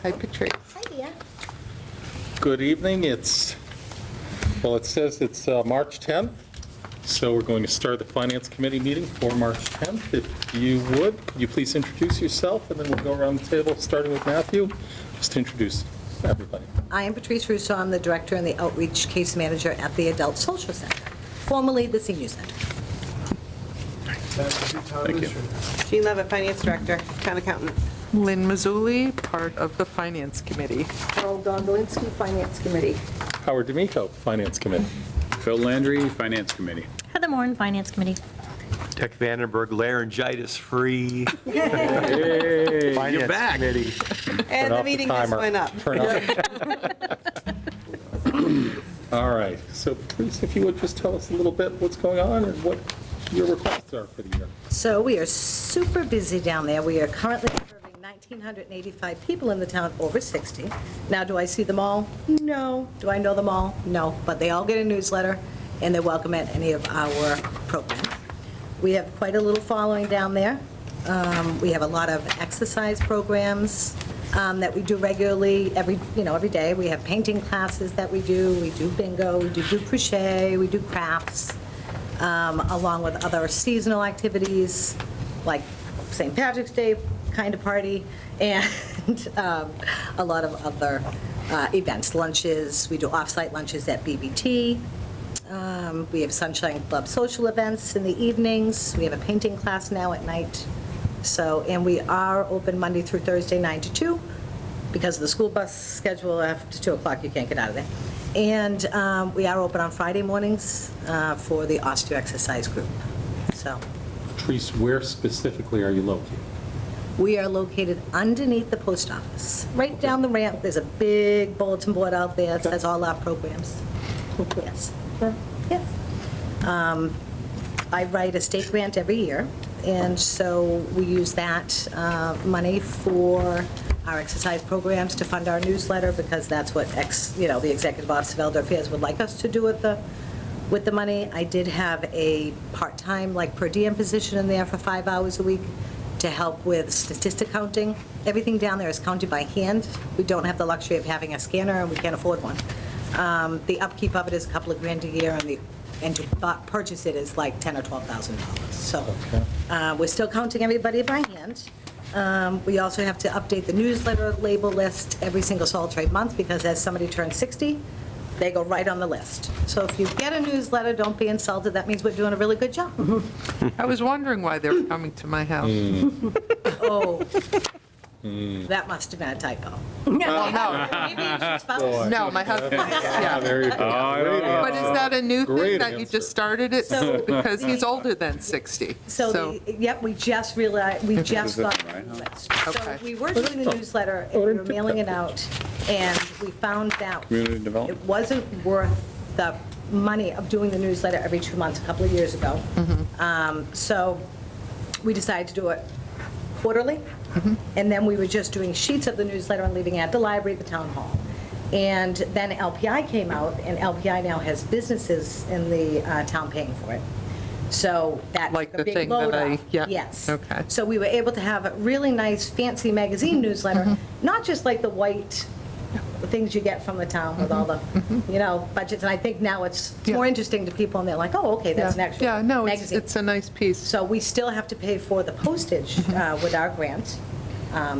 Hi, Patrice. Hi, dear. Good evening. It says it's March 10th, so we're going to start the Finance Committee meeting for March 10th. If you would, could you please introduce yourself, and then we'll go around the table, starting with Matthew, just to introduce everybody. I am Patrice Russo. I'm the Director and the Outreach Case Manager at the Adult Social Center, formerly the Senior Center. Thank you. Jean Levitt, Finance Director, Town Accountant. Lynn Mazzulli, part of the Finance Committee. Carol Gondolinsky, Finance Committee. Howard D'Amico, Finance Committee. Phil Landry, Finance Committee. Heather Moore, Finance Committee. Tech Vandenberg, laryngitis-free. Hey, Finance back. Committee. And the meeting just timer. went up. Turn off. All right, so please, if you would just tell us a little bit what's going on and what your requests are for the year. So we are super busy down there. We are currently serving 1,985 people in the town over 60. Now, do I see them all? No. Do I know them all? No. But they all get a newsletter, and they're welcome at any of our programs. We have quite a little following down there. We have a lot of exercise programs that we do regularly, every day. We have painting classes that we do bingo, we do crochet, we do crafts, along with other seasonal activities like St. Patrick's Day kind of party, and a lot of other events, lunches. We do off-site lunches at BBT. We have Sunshine Club social events in the evenings. We have a painting class now at night. And we are open Monday through Thursday, 9 to 2, because of the school bus schedule. After 2 o'clock, you can't get out of there. And we are open on Friday mornings for the osteo exercise group. So Patrice, where specifically are you located? we are located underneath the post office, right down the ramp. There's a big bulletin board out there that says all our programs. Yes. Yes. I write a state grant every year, and so we use that money for our exercise programs to fund our newsletter, because that's what the Executive Office of Elder Affairs would like us to do with the money. I did have a part-time, per diem position in there for 5 hours a week to help with statistic counting. Everything down there is counted by hand. We don't have the luxury of having a scanner, and we can't afford one. The upkeep of it is a couple of grand a year, and to purchase it is like $10,000 or $12,000. So we're still counting everybody by hand. We also have to update the newsletter label list every single solitary month, because as somebody turns 60, they go right on the list. So if you get a newsletter, don't be insulted. That means we're doing a really good job. I was wondering why they were coming to my house. Oh, that must have been a typo. Maybe it's your spouse. No, my husband, Ah, yeah. there you go. But is that a new Great thing that you answer. just started it? So- Because he's older than 60. Yep, we just realized, we just got right, the huh? list. So Okay. we were doing the newsletter, and we were mailing it out, and we found out Community it development. wasn't worth the money of doing the newsletter every 2 months, a couple of years ago. So we decided to do it quarterly, and then we were just doing sheets of the newsletter and leaving it at the library, the town hall. And then LPI came out, and LPI now has businesses in the town paying for it. So that Like took a the big thing that load I- off. yeah, Yes. okay. So we were able to have a really nice, fancy magazine newsletter, not just like the white things you get from the town with all the, budgets. And I think now it's Yeah. more interesting to people, and they're like, oh, okay, that's an actual Yeah, no, magazine. it's a nice piece. So we still have to pay for the postage with our grant,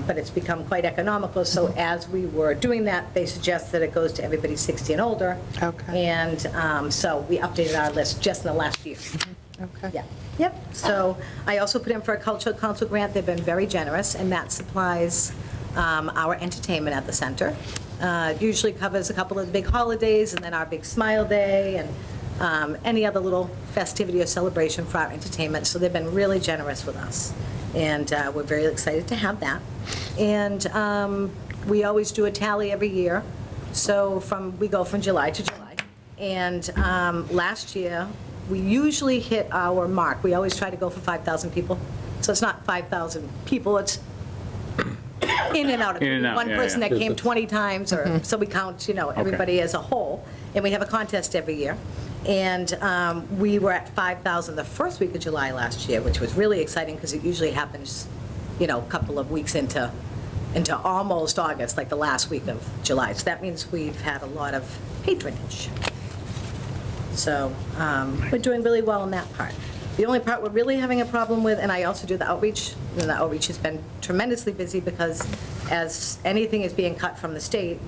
but it's become quite economical. So as we were doing that, they suggest that it goes to everybody 60 and older. Okay. And so we updated our list just in the last year. Okay. Yeah, yep. So I also put in for a cultural council grant. They've been very generous, and that supplies our entertainment at the center. It usually covers a couple of the big holidays, and then our big Smile Day, and any other little festivity or celebration for our entertainment. So they've been really generous with us, and we're very excited to have that. And we always do a tally every year. So we go from July to July. And last year, we usually hit our mark. We always try to go for 5,000 people. So it's not 5,000 people, it's in and out. In and out, One yeah, person yeah. that came 20 times, or, so we count, everybody as a whole. And we have a contest every year. And we were at 5,000 the first week of July last year, which was really exciting, because it usually happens, a couple of weeks into into almost August, like the last week of July. So that means we've had a lot of patronage. So we're doing really well in that part. The only part we're really having a problem with, and I also do the outreach, and the outreach has been tremendously busy because as anything is being cut from the state,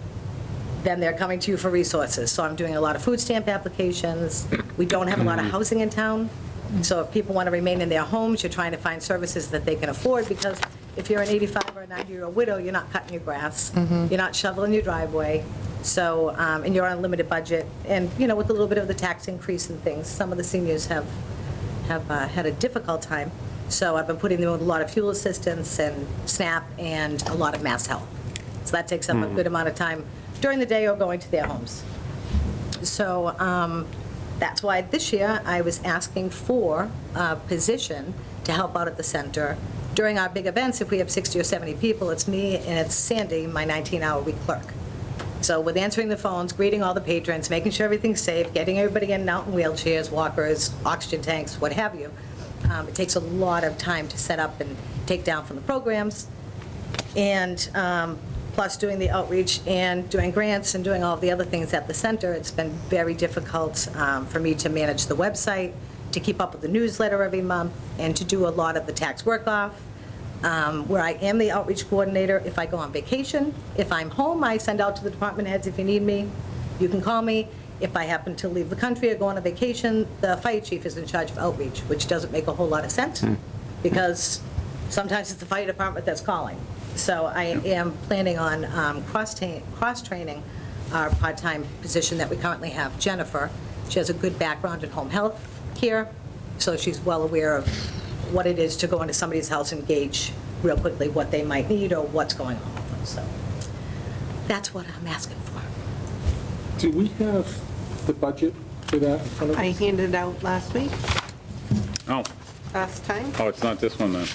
then they're coming to you for resources. So I'm doing a lot of food stamp applications. We don't have a lot of housing in town. So if people want to remain in their homes, you're trying to find services that they can afford, because if you're an 85 or a 90-year-old widow, you're not cutting your grass, you're not shoveling your driveway, so, and you're on a limited budget. And, you know, with a little bit of the tax increase and things, some of the seniors have had a difficult time. So I've been putting them with a lot of fuel assistance and SNAP and a lot of mass health. So that takes up a good amount of time during the day or going to their homes. So that's why this year I was asking for a position to help out at the center. During our big events, if we have 60 or 70 people, it's me and it's Sandy, my 19-hour week clerk. So with answering the phones, greeting all the patrons, making sure everything's safe, getting everybody in and out in wheelchairs, walkers, oxygen tanks, what have you, it takes a lot of time to set up and take down from the programs. And plus doing the outreach and doing grants and doing all of the other things at the center, it's been very difficult for me to manage the website, to keep up with the newsletter every month, and to do a lot of the tax work-off, where I am the outreach coordinator. If I go on vacation, if I'm home, I send out to the department heads, if you need me, you can call me. If I happen to leave the country or go on a vacation, the fire chief is in charge of outreach, which doesn't make a whole lot of sense, because sometimes it's the fire department that's calling. So I am planning on cross-training our part-time position that we currently have, Jennifer. She has a good background in home health care, so she's well aware of what it is to go into somebody's house and gauge real quickly what they might need or what's going on with them. So that's what I'm asking for. Do we have the budget for that in front of us? I handed it out last week, Oh, last time. oh, it's not this one then.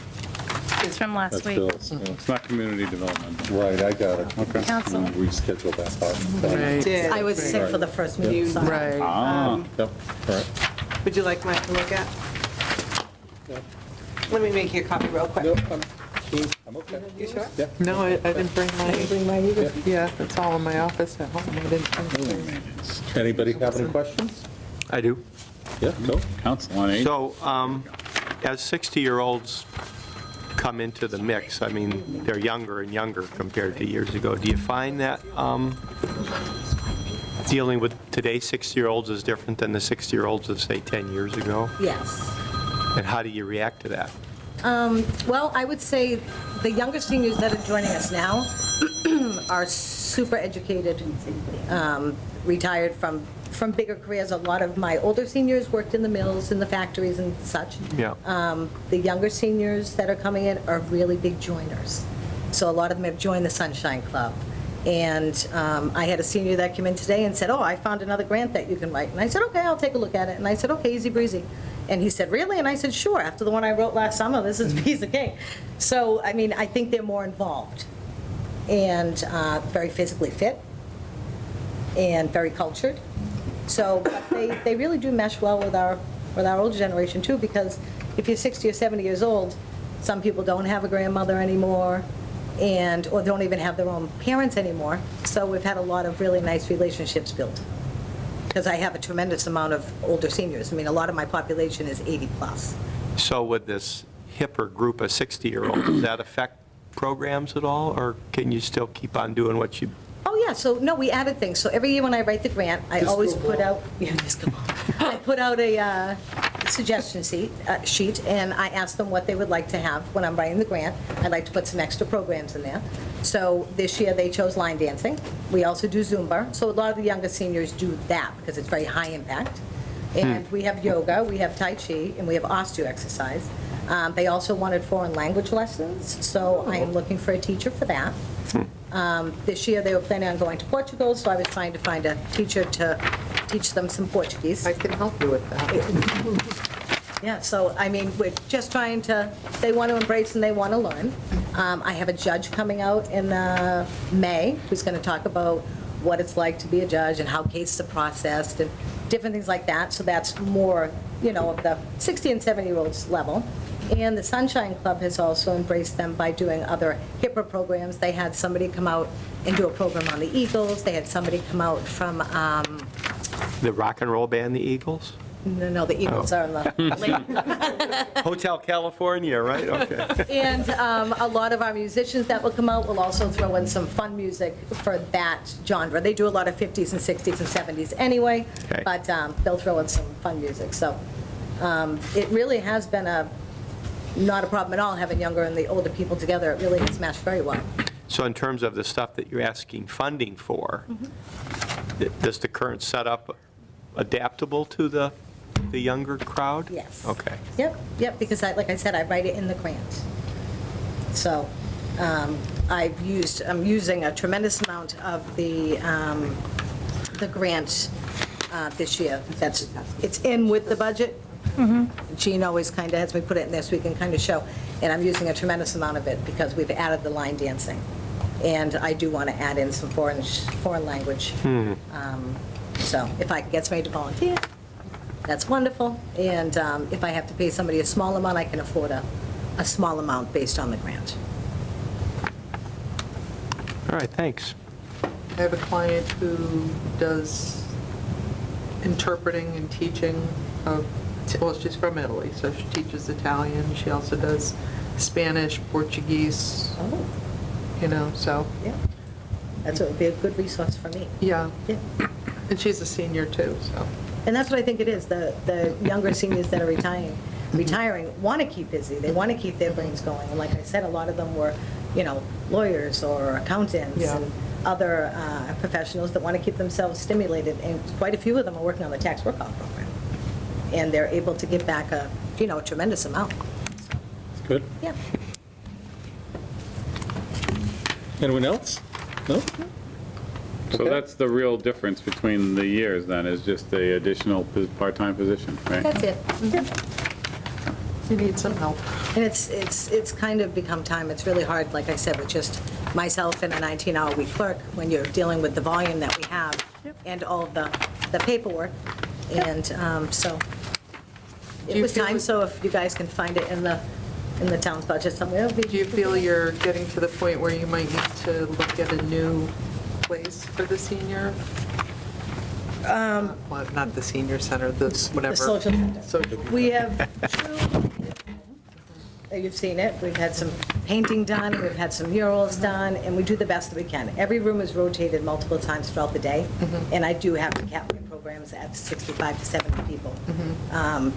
It's from last That's week. Bill's. It's not community development. Right, I got it. Okay. Council. Reschedule that part. Right, Did. I was sick for the first meeting, sorry. right. Ah, Yep, all right. Would you like mine to look at? Let me make you a copy real quick. Nope, I'm okay. You sure? Yeah. No, I didn't bring mine. Bring mine either. Yeah, it's all in my office at home. I didn't bring mine. Anybody have any questions? I do. Yeah, go. Council on Aging. So as 60-year-olds come into the mix, I mean, they're younger and younger compared to years ago. Do you find that dealing with today's 60-year-olds is different than the 60-year-olds of, say, 10 years ago? Yes. And how do you react to that? Well, I would say the younger seniors that are joining us now are super educated, retired from bigger careers. A lot of my older seniors worked in the mills, in the factories and such. Yeah. The younger seniors that are coming in are really big joiners. So a lot of them have joined the Sunshine Club. And I had a senior that came in today and said, oh, I found another grant that you can write. And I said, okay, I'll take a look at it. And I said, okay, easy breezy. And he said, really? And I said, sure. After the one I wrote last summer, this is a piece of cake. So, I mean, I think they're more involved and very physically fit and very cultured. So but they really do mesh well with our older generation, too, because if you're 60 or 70 years old, some people don't have a grandmother anymore, or don't even have their own parents anymore. So we've had a lot of really nice relationships built, because I have a tremendous amount of older seniors. I mean, a lot of my population is 80+. So with this hipper group of 60-year-olds, does that affect programs at all, or can you still keep on doing what you? Oh, yeah, so, no, we added things. So every year when I write the grant, I always put out, I put out a suggestion sheet, and I ask them what they would like to have when I'm writing the grant. I'd like to put some extra programs in there. So this year, they chose line dancing. We also do Zumba. So a lot of the younger seniors do that, because it's very high impact. And we have yoga, we have Tai Chi, and we have osteo exercise. They also wanted foreign language lessons, so I am looking for a teacher for that. This year, they were planning on going to Portugal, so I was trying to find a teacher to teach them some Portuguese. I can help you with that. Yeah, so, I mean, we're just trying to, they want to embrace and they want to learn. I have a judge coming out in May who's going to talk about what it's like to be a judge and how cases are processed and different things like that. So that's more, of the 60 and 70-year-olds level. And the Sunshine Club has also embraced them by doing other HIPAA programs. They had somebody come out and do a program on the Eagles. They had somebody come out from, The rock and roll band, the Eagles? no, the Eagles are in the lake. Hotel California, right? Okay. And a lot of our musicians that will come out will also throw in some fun music for that genre. They do a lot of 50s and 60s and 70s anyway, Okay. but they'll throw in some fun music. So it really has been not a problem at all having younger and the older people together. It really has meshed very well. So in terms of the stuff that you're asking funding for, is the current setup adaptable to the younger crowd? Yes. Okay. Yep, because like I said, I write it in the grant. So I'm using a tremendous amount of the grant this year. It's in with the budget. Jean always kind of has me put it in there so we can kind of show, and I'm using a tremendous amount of it because we've added the line dancing. And I do want to add in some foreign language. So if I can get somebody to volunteer, that's wonderful. And if I have to pay somebody a small amount, I can afford a small amount based on the grant. All right, thanks. I have a client who does interpreting and teaching of, well, she's from Italy, so she teaches Italian. She also does Spanish, Portuguese, Oh, so, yeah. That would be a good resource for me. yeah. Yeah. And she's a senior too, so. And that's what I think it is. The younger seniors that are retiring want to keep busy. They want to keep their brains going. And like I said, a lot of them were, lawyers or accountants Yeah. and other professionals that want to keep themselves stimulated. And quite a few of them are working on the tax work-off program. And they're able to give back a tremendous amount. Good. Yeah. Anyone else? No? So Okay. that's the real difference between the years then, is just the additional part-time position, right? That's it. Yeah. You need some help. And it's kind of become time, it's really hard, like I said, with just myself and a 19-hour-week clerk, when you're dealing with the volume that we have and all of the paperwork. And so Do it you was feel time, it- so if you guys can find it in the town's budget somewhere. it'll be- Do you feel you're getting to the point where you might need to look at a new place for the senior? Well, not the senior center, the whatever. The social center. Social. We have two, you've seen it, we've had some painting done, we've had some murals done, and we do the best that we can. Every room is rotated multiple times throughout the day, and I do have to cap my programs at 65 to 70 people.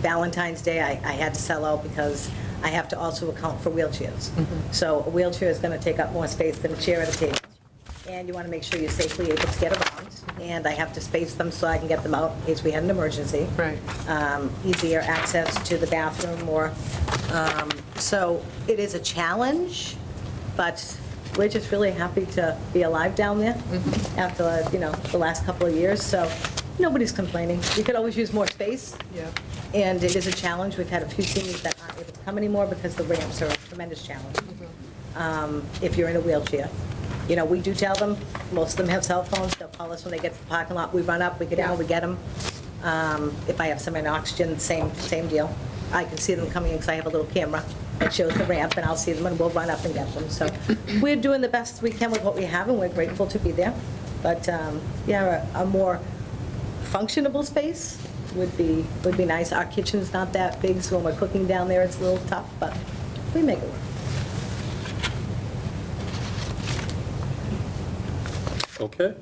Valentine's Day, I had to sell out because I have to also account for wheelchairs. So a wheelchair is going to take up more space than a chair at a table. And you want to make sure you're safely able to get around, and I have to space them so I can get them out in case we had an emergency. Right. Easier access to the bathroom more. So it is a challenge, but we're just really happy to be alive down there after, the last couple of years. So nobody's complaining. We could always use more space. Yeah. And it is a challenge. We've had a few seniors that aren't able to come anymore because the ramps are a tremendous challenge. If you're in a wheelchair. We do tell them, most of them have cell phones, they'll call us when they get to the parking lot, we run up, we get down, we get them. If I have someone in oxygen, same deal. I can see them coming in because I have a little camera that shows the ramp, and I'll see them, and we'll run up and get them. So we're doing the best we can with what we have, and we're grateful to be there. But, a more functionable space would be nice. Our kitchen's not that big, so when we're cooking down there, it's a little tough, but we make it work. Okay,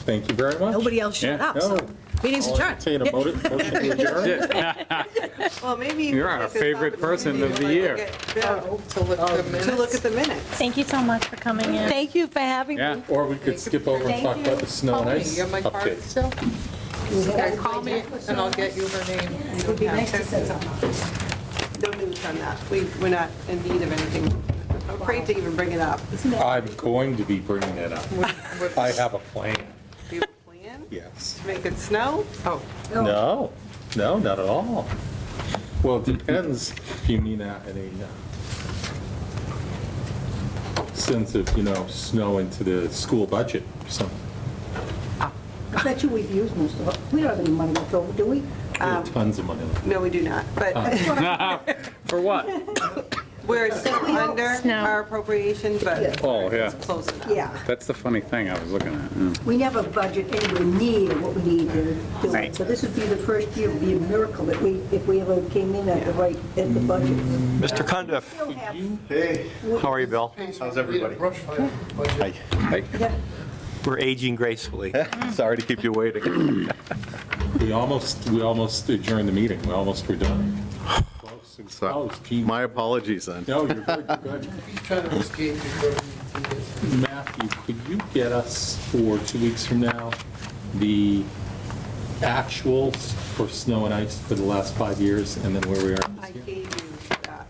thank you very much. Nobody else showed Yeah. up, so No. meeting's I'll adjourned. entertain a motion to adjourn. Well, maybe. You're our take this favorite person of the opportunity year. to look at- To look at the minutes. To look at the minutes. Thank you so much for coming in. Thank you for having Yeah. me. Or we could skip over and talk about the snow Call and me. ice You have my card update. still? Okay, call me and I'll get you her name. You Would be don't nice have to set something. No news on that. We're not in need of anything. I'm afraid to even bring it up. I'm going to be bringing it up. I have a plan, Do you have a plan yes. to make it snow? Oh, No, not at all. Well, it depends if you mean that in a sense of, snow into the school budget or something. I bet you we've used most of it. We don't have any money left over, do we? We have tons of money left. No, we do not, but For what? we're still under Snow. our appropriation, but Oh, yeah. it's close enough. Yeah, That's the funny thing I was looking at. Yeah. we never budget anywhere near what we need to do. Right. So this would be the first year, it would be a miracle that if we ever came in at the right, at the budget. Mr. Cundiff, Still have- Hey, how are you, Bill? how's everybody? Brush fire budget. yeah. We're aging gracefully. Sorry to keep you waiting. We almost adjourned the meeting. We almost were done. Close, it's close. Gene. My apologies then. No, you're good, you're good. He's trying to escape before he is. Matthew, could you get us for 2 weeks from now, the actuals for snow and ice for the last 5 years and then where we are I this year? gave you that.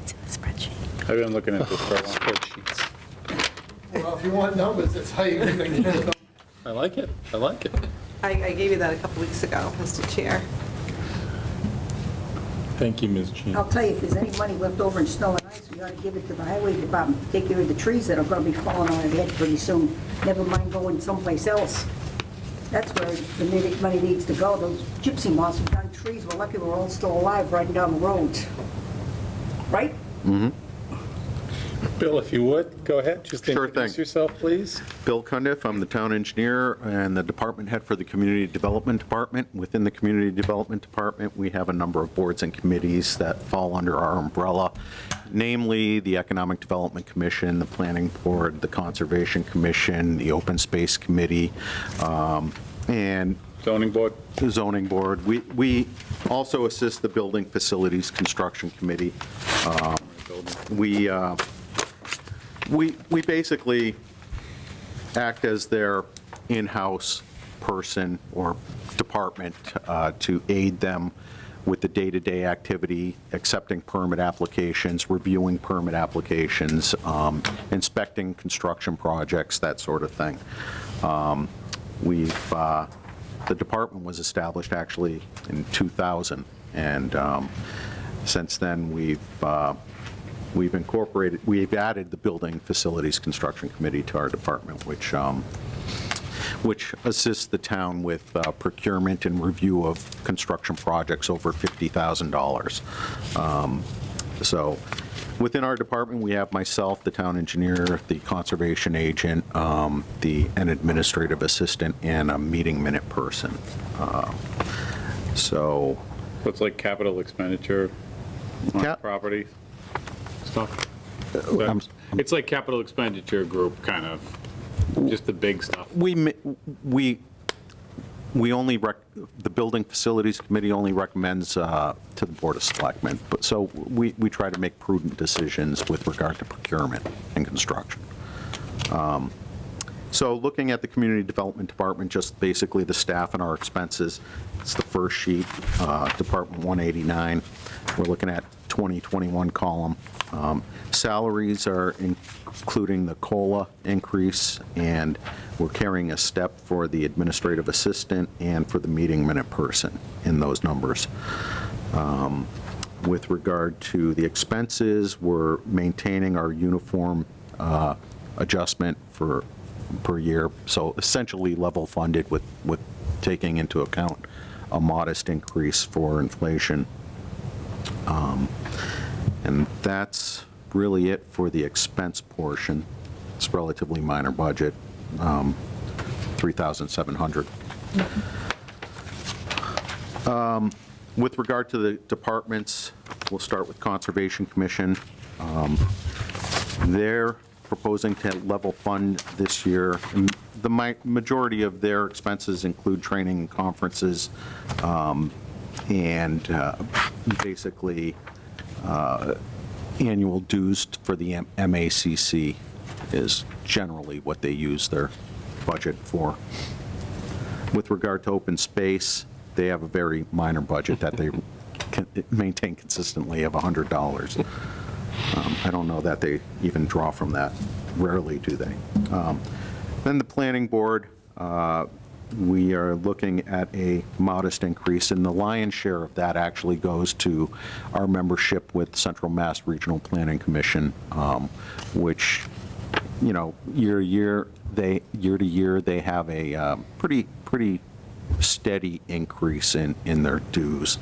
It's in the spreadsheet. I've been looking at this for a while. Spreadsheets. Well, if you want numbers, that's how you're gonna get it. I like it, I like it. I gave you that a couple weeks ago, Mr. Chair. Thank you, Ms. Jean. I'll tell you, if there's any money left over in snow and ice, we ought to give it to the highway department, to take care of the trees that are gonna be falling on our head pretty soon. Never mind going someplace else. That's where the money needs to go. Those gypsy moths have done trees. We're lucky we're all still alive riding down the roads. Right? Bill, if you would, go ahead, just Sure introduce thing. yourself, please. Bill Cundiff, I'm the town engineer and the department head for the Community Development Department. Within the Community Development Department, we have a number of boards and committees that fall under our umbrella, namely the Economic Development Commission, the Planning Board, the Conservation Commission, the Open Space Committee, and Zoning board? the Zoning Board. We also assist the Building Facilities Construction Committee. We basically act as their in-house person or department to aid them with the day-to-day activity, accepting permit applications, reviewing permit applications, inspecting construction projects, that sort of thing. The department was established actually in 2000, and since then, we've added the Building Facilities Construction Committee to our department, which assists the town with procurement and review of construction projects over $50,000. So within our department, we have myself, the town engineer, the conservation agent, an administrative assistant, and a meeting minute person. So So it's like capital expenditure on Cap- property stuff? I'm- It's like capital expenditure group, kind of, just the big stuff. we only, the Building Facilities Committee only recommends to the Board of Selectmen, but so we try to make prudent decisions with regard to procurement and construction. So looking at the Community Development Department, just basically the staff and our expenses, it's the first sheet, Department 189. We're looking at 2021 column. Salaries are including the COLA increase, and we're carrying a step for the administrative assistant and for the meeting minute person in those numbers. With regard to the expenses, we're maintaining our uniform adjustment per year, so essentially level funded with taking into account a modest increase for inflation. And that's really it for the expense portion. It's a relatively minor budget, $3,700. With regard to the departments, we'll start with Conservation Commission. They're proposing to level fund this year. And the majority of their expenses include training and conferences, and basically annual dues for the MACC is generally what they use their budget for. With regard to open space, they have a very minor budget that they maintain consistently of $100. I don't know that they even draw from that. Rarely do they. Then the Planning Board, we are looking at a modest increase, and the lion's share of that actually goes to our membership with Central Mass Regional Planning Commission, which, you know, year to year, they have a pretty steady increase in their dues.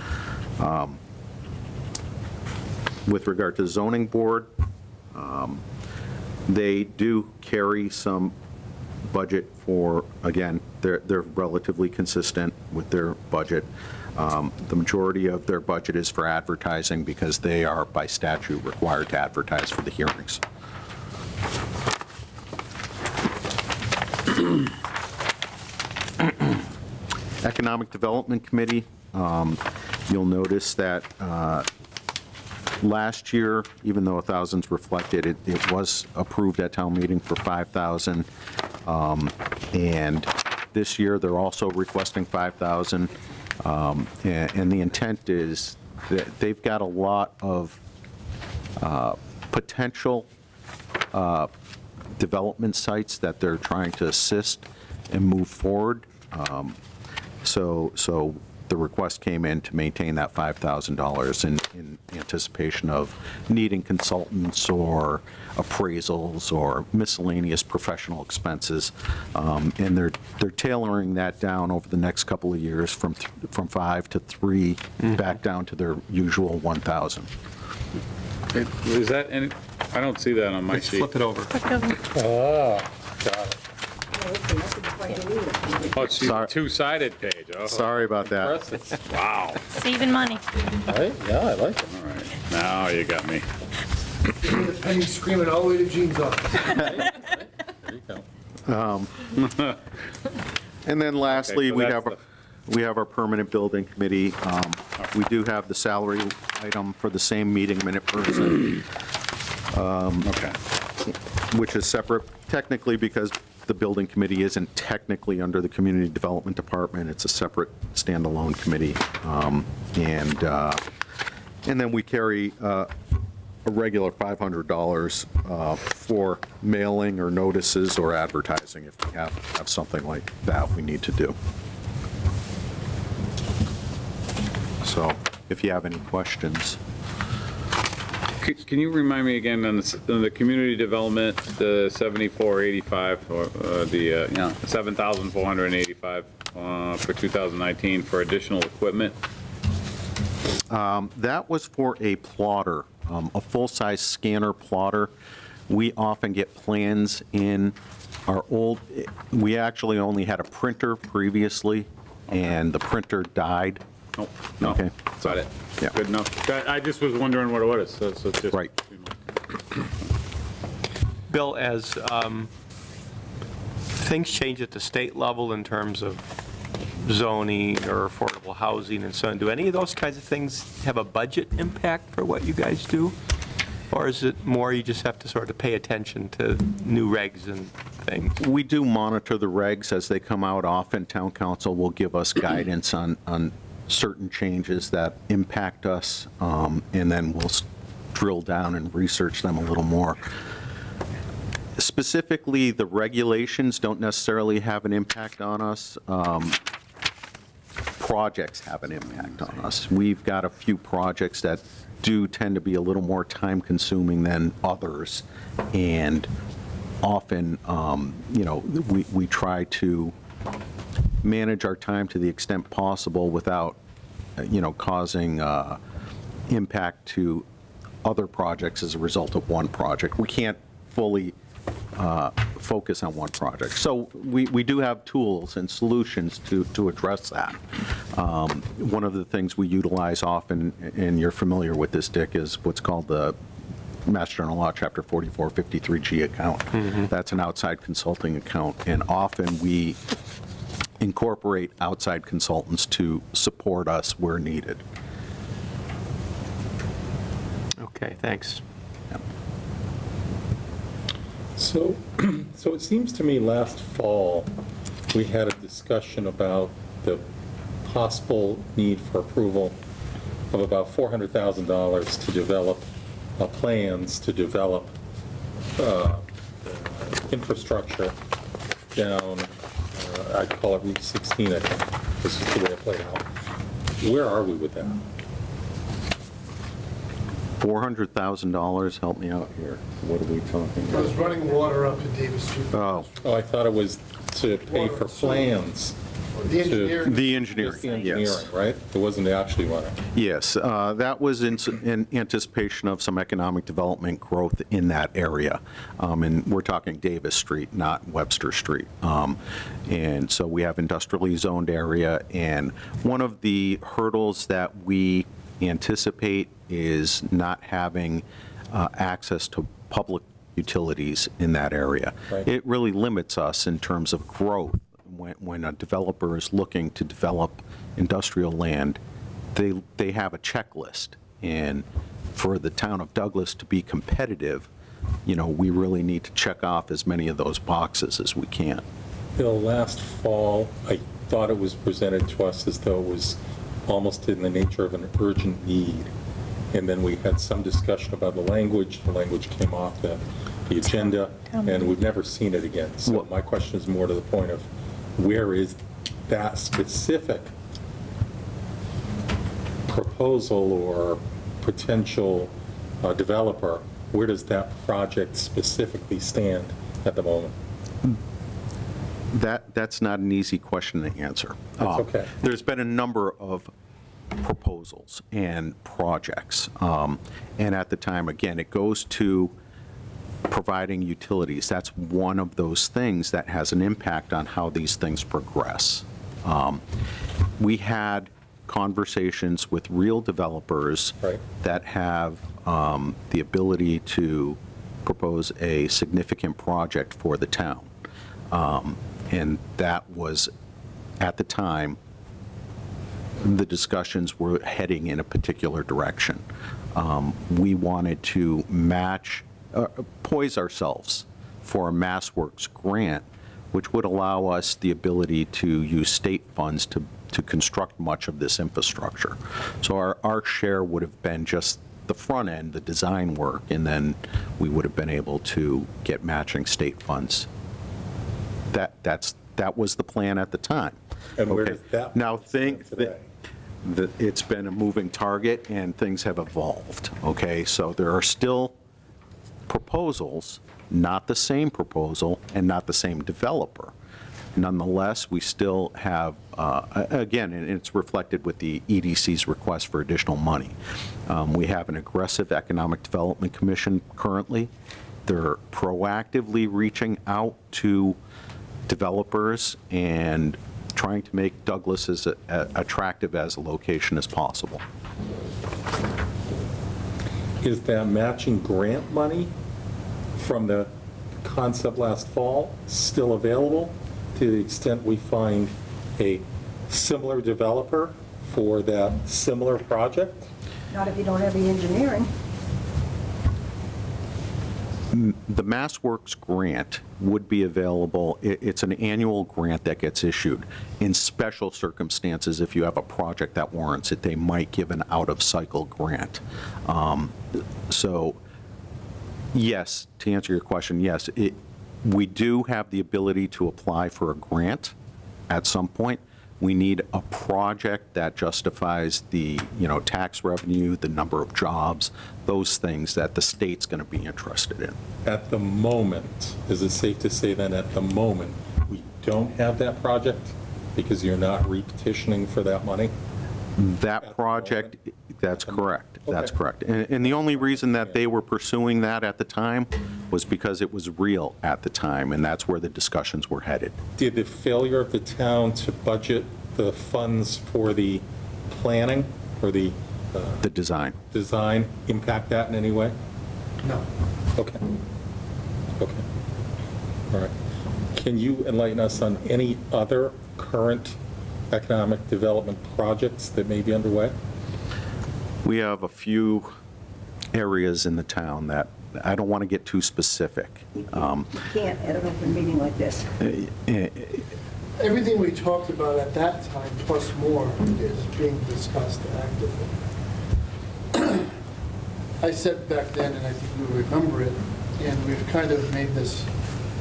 With regard to the zoning board, they do carry some budget for, again, they're relatively consistent with their budget. The majority of their budget is for advertising because they are by statute required to advertise for the hearings. Economic Development Committee, you'll notice that last year, even though 1,000's reflected, it was approved at town meeting for 5,000. And this year, they're also requesting 5,000. And the intent is that they've got a lot of potential development sites that they're trying to assist and move forward. So the request came in to maintain that $5,000 in anticipation of needing consultants or appraisals or miscellaneous professional expenses. And they're tailoring that down over the next couple of years from 5 to 3, back down to their usual 1,000. Is that any, I don't see that on my sheet. Flip it over. Oh, got it. Oh, it's a Sorry. two-sided page. Oh, Sorry about that. Impressive. wow. Saving money. Right? Yeah, I like it. All right, now you got me. Penny screaming all the way to Gene's office. There you go. And then lastly, Okay, so we have our permanent building committee. We do have the salary item for the same meeting minute person, Okay. which is separate technically because the building committee isn't technically under the community development department. It's a separate standalone committee. And then we carry a regular $500 for mailing or notices or advertising if we have something like that we need to do. So if you have any questions. Can you remind me again on the community development, the 7485, or the 7,485 for 2019 for additional equipment? That was for a plotter, a full-size scanner plotter. We often get plans in our we actually only had a printer previously, and the printer died. Oh, no, Okay. got it. Yeah. Good enough. I just was wondering what it was, so it's just. Right. Bill, as things change at the state level in terms of zoning or affordable housing and so on, do any of those kinds of things have a budget impact for what you guys do? Or is it more you just have to sort of pay attention to new regs and things? We do monitor the regs as they come out. Often town council will give us guidance on certain changes that impact us, and then we'll drill down and research them a little more. Specifically, the regulations don't necessarily have an impact on us. Projects have an impact on us. We've got a few projects that do tend to be a little more time-consuming than others, and often, we try to manage our time to the extent possible without, causing impact to other projects as a result of one project. We can't fully focus on one project. So we do have tools and solutions to address that. One of the things we utilize often, and you're familiar with this, Dick, is what's called the Mass General Law, Chapter 4453G account. That's an outside consulting account, and often we incorporate outside consultants to support us where needed. Okay, thanks. So it seems to me last fall, we had a discussion about the possible need for approval of about $400,000 to develop plans to develop infrastructure down, I'd call it Route 16, I think. This is the way it played out. Where are we with that? $400,000, help me out here. What are we talking I was about? running water up to Davis Street. Oh, Oh, I thought it was to pay for plans. The engineering. The Just the engineering, engineering, yes. right? It wasn't actually running. Yes, that was in anticipation of some economic development growth in that area. And we're talking Davis Street, not Webster Street. And so we have industrially zoned area, and one of the hurdles that we anticipate is not having access to public utilities in that area. Right. It really limits us in terms of growth. When a developer is looking to develop industrial land, they have a checklist. And for the town of Douglas to be competitive, we really need to check off as many of those boxes as we can. Bill, last fall, I thought it was presented to us as though it was almost in the nature of an urgent need. And then we had some discussion about the language. The language came off the agenda, and we've never seen it again. So my question is more to the point of, where is that specific proposal or potential developer, where does that project specifically stand at the moment? That's not an easy question to answer. That's okay. There's been a number of proposals and projects. And at the time, again, it goes to providing utilities. That's one of those things that has an impact on how these things progress. We had conversations with real developers Right. that have the ability to propose a significant project for the town. And that was, at the time, the discussions were heading in a particular direction. We wanted to poise ourselves for a MassWorks grant, which would allow us the ability to use state funds to construct much of this infrastructure. So our share would have been just the front end, the design work, and then we would have been able to get matching state funds. That was the plan at the time. And where Okay. does that Now, stand today? it's been a moving target, and things have evolved, okay? So there are still proposals, not the same proposal, and not the same developer. Nonetheless, we still have, again, and it's reflected with the EDC's request for additional money. We have an aggressive Economic Development Commission currently. They're proactively reaching out to developers and trying to make Douglas as attractive as a location as possible. Is that matching grant money from the concept last fall still available to the extent we find a similar developer for that similar project? Not if you don't have the engineering. The MassWorks grant would be available. It's an annual grant that gets issued. In special circumstances, if you have a project that warrants it, they might give an out-of-cycle grant. So, yes, to answer your question, yes, we do have the ability to apply for a grant at some point. We need a project that justifies the, tax revenue, the number of jobs, those things that the state's going to be interested in. At the moment, is it safe to say then at the moment, we don't have that project because you're not repetitioning for that money? That project, that's correct. That's Okay. correct. And the only reason that they were pursuing that at the time was because it was real at the time, and that's where the discussions were headed. Did the failure of the town to budget the funds for the planning or the The design. design impact that in any way? No. Okay. Okay. All right. Can you enlighten us on any other current economic development projects that may be underway? We have a few areas in the town that, I don't want to get too specific. You can't at an open meeting like this. Everything we talked about at that time, plus more, is being discussed actively. I said back then, and I think you remember it, and we've kind of made this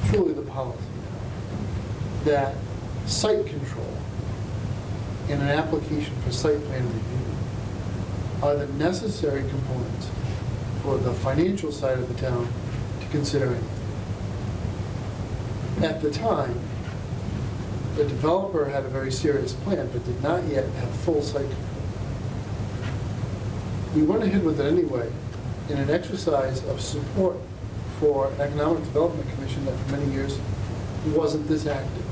truly the policy now, that site control in an application for site plan review are the necessary components for the financial side of the town to consider anything. At the time, the developer had a very serious plan, but did not yet have full site control. We went ahead with it anyway, in an exercise of support for an economic development commission that for many years wasn't this active.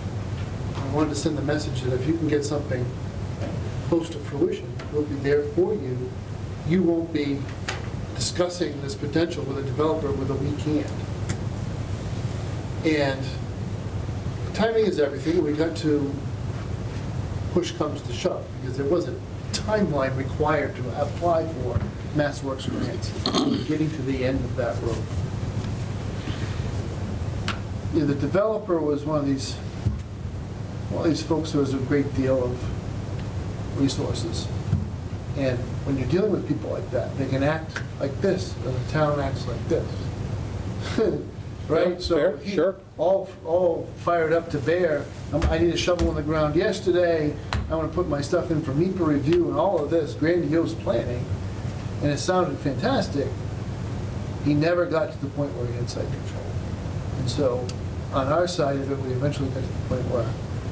I wanted to send the message that if you can get something close to fruition, we'll be there for you. You won't be discussing this potential with a developer with a weak hand. And timing is everything. We got to push comes to shove, because there was a timeline required to apply for MassWorks grants. We're getting to the end of that road. Yeah, the developer was one of these folks who has a great deal of resources. And when you're dealing with people like that, they can act like this, or the town acts like this. Right? Yeah, So fair, he sure. all fired up to bear. I need a shovel in the ground yesterday. I want to put my stuff in for MEPA review and all of this grandiose planning. And it sounded fantastic. He never got to the point where he had site control. And so on our side of it, we eventually got to the point where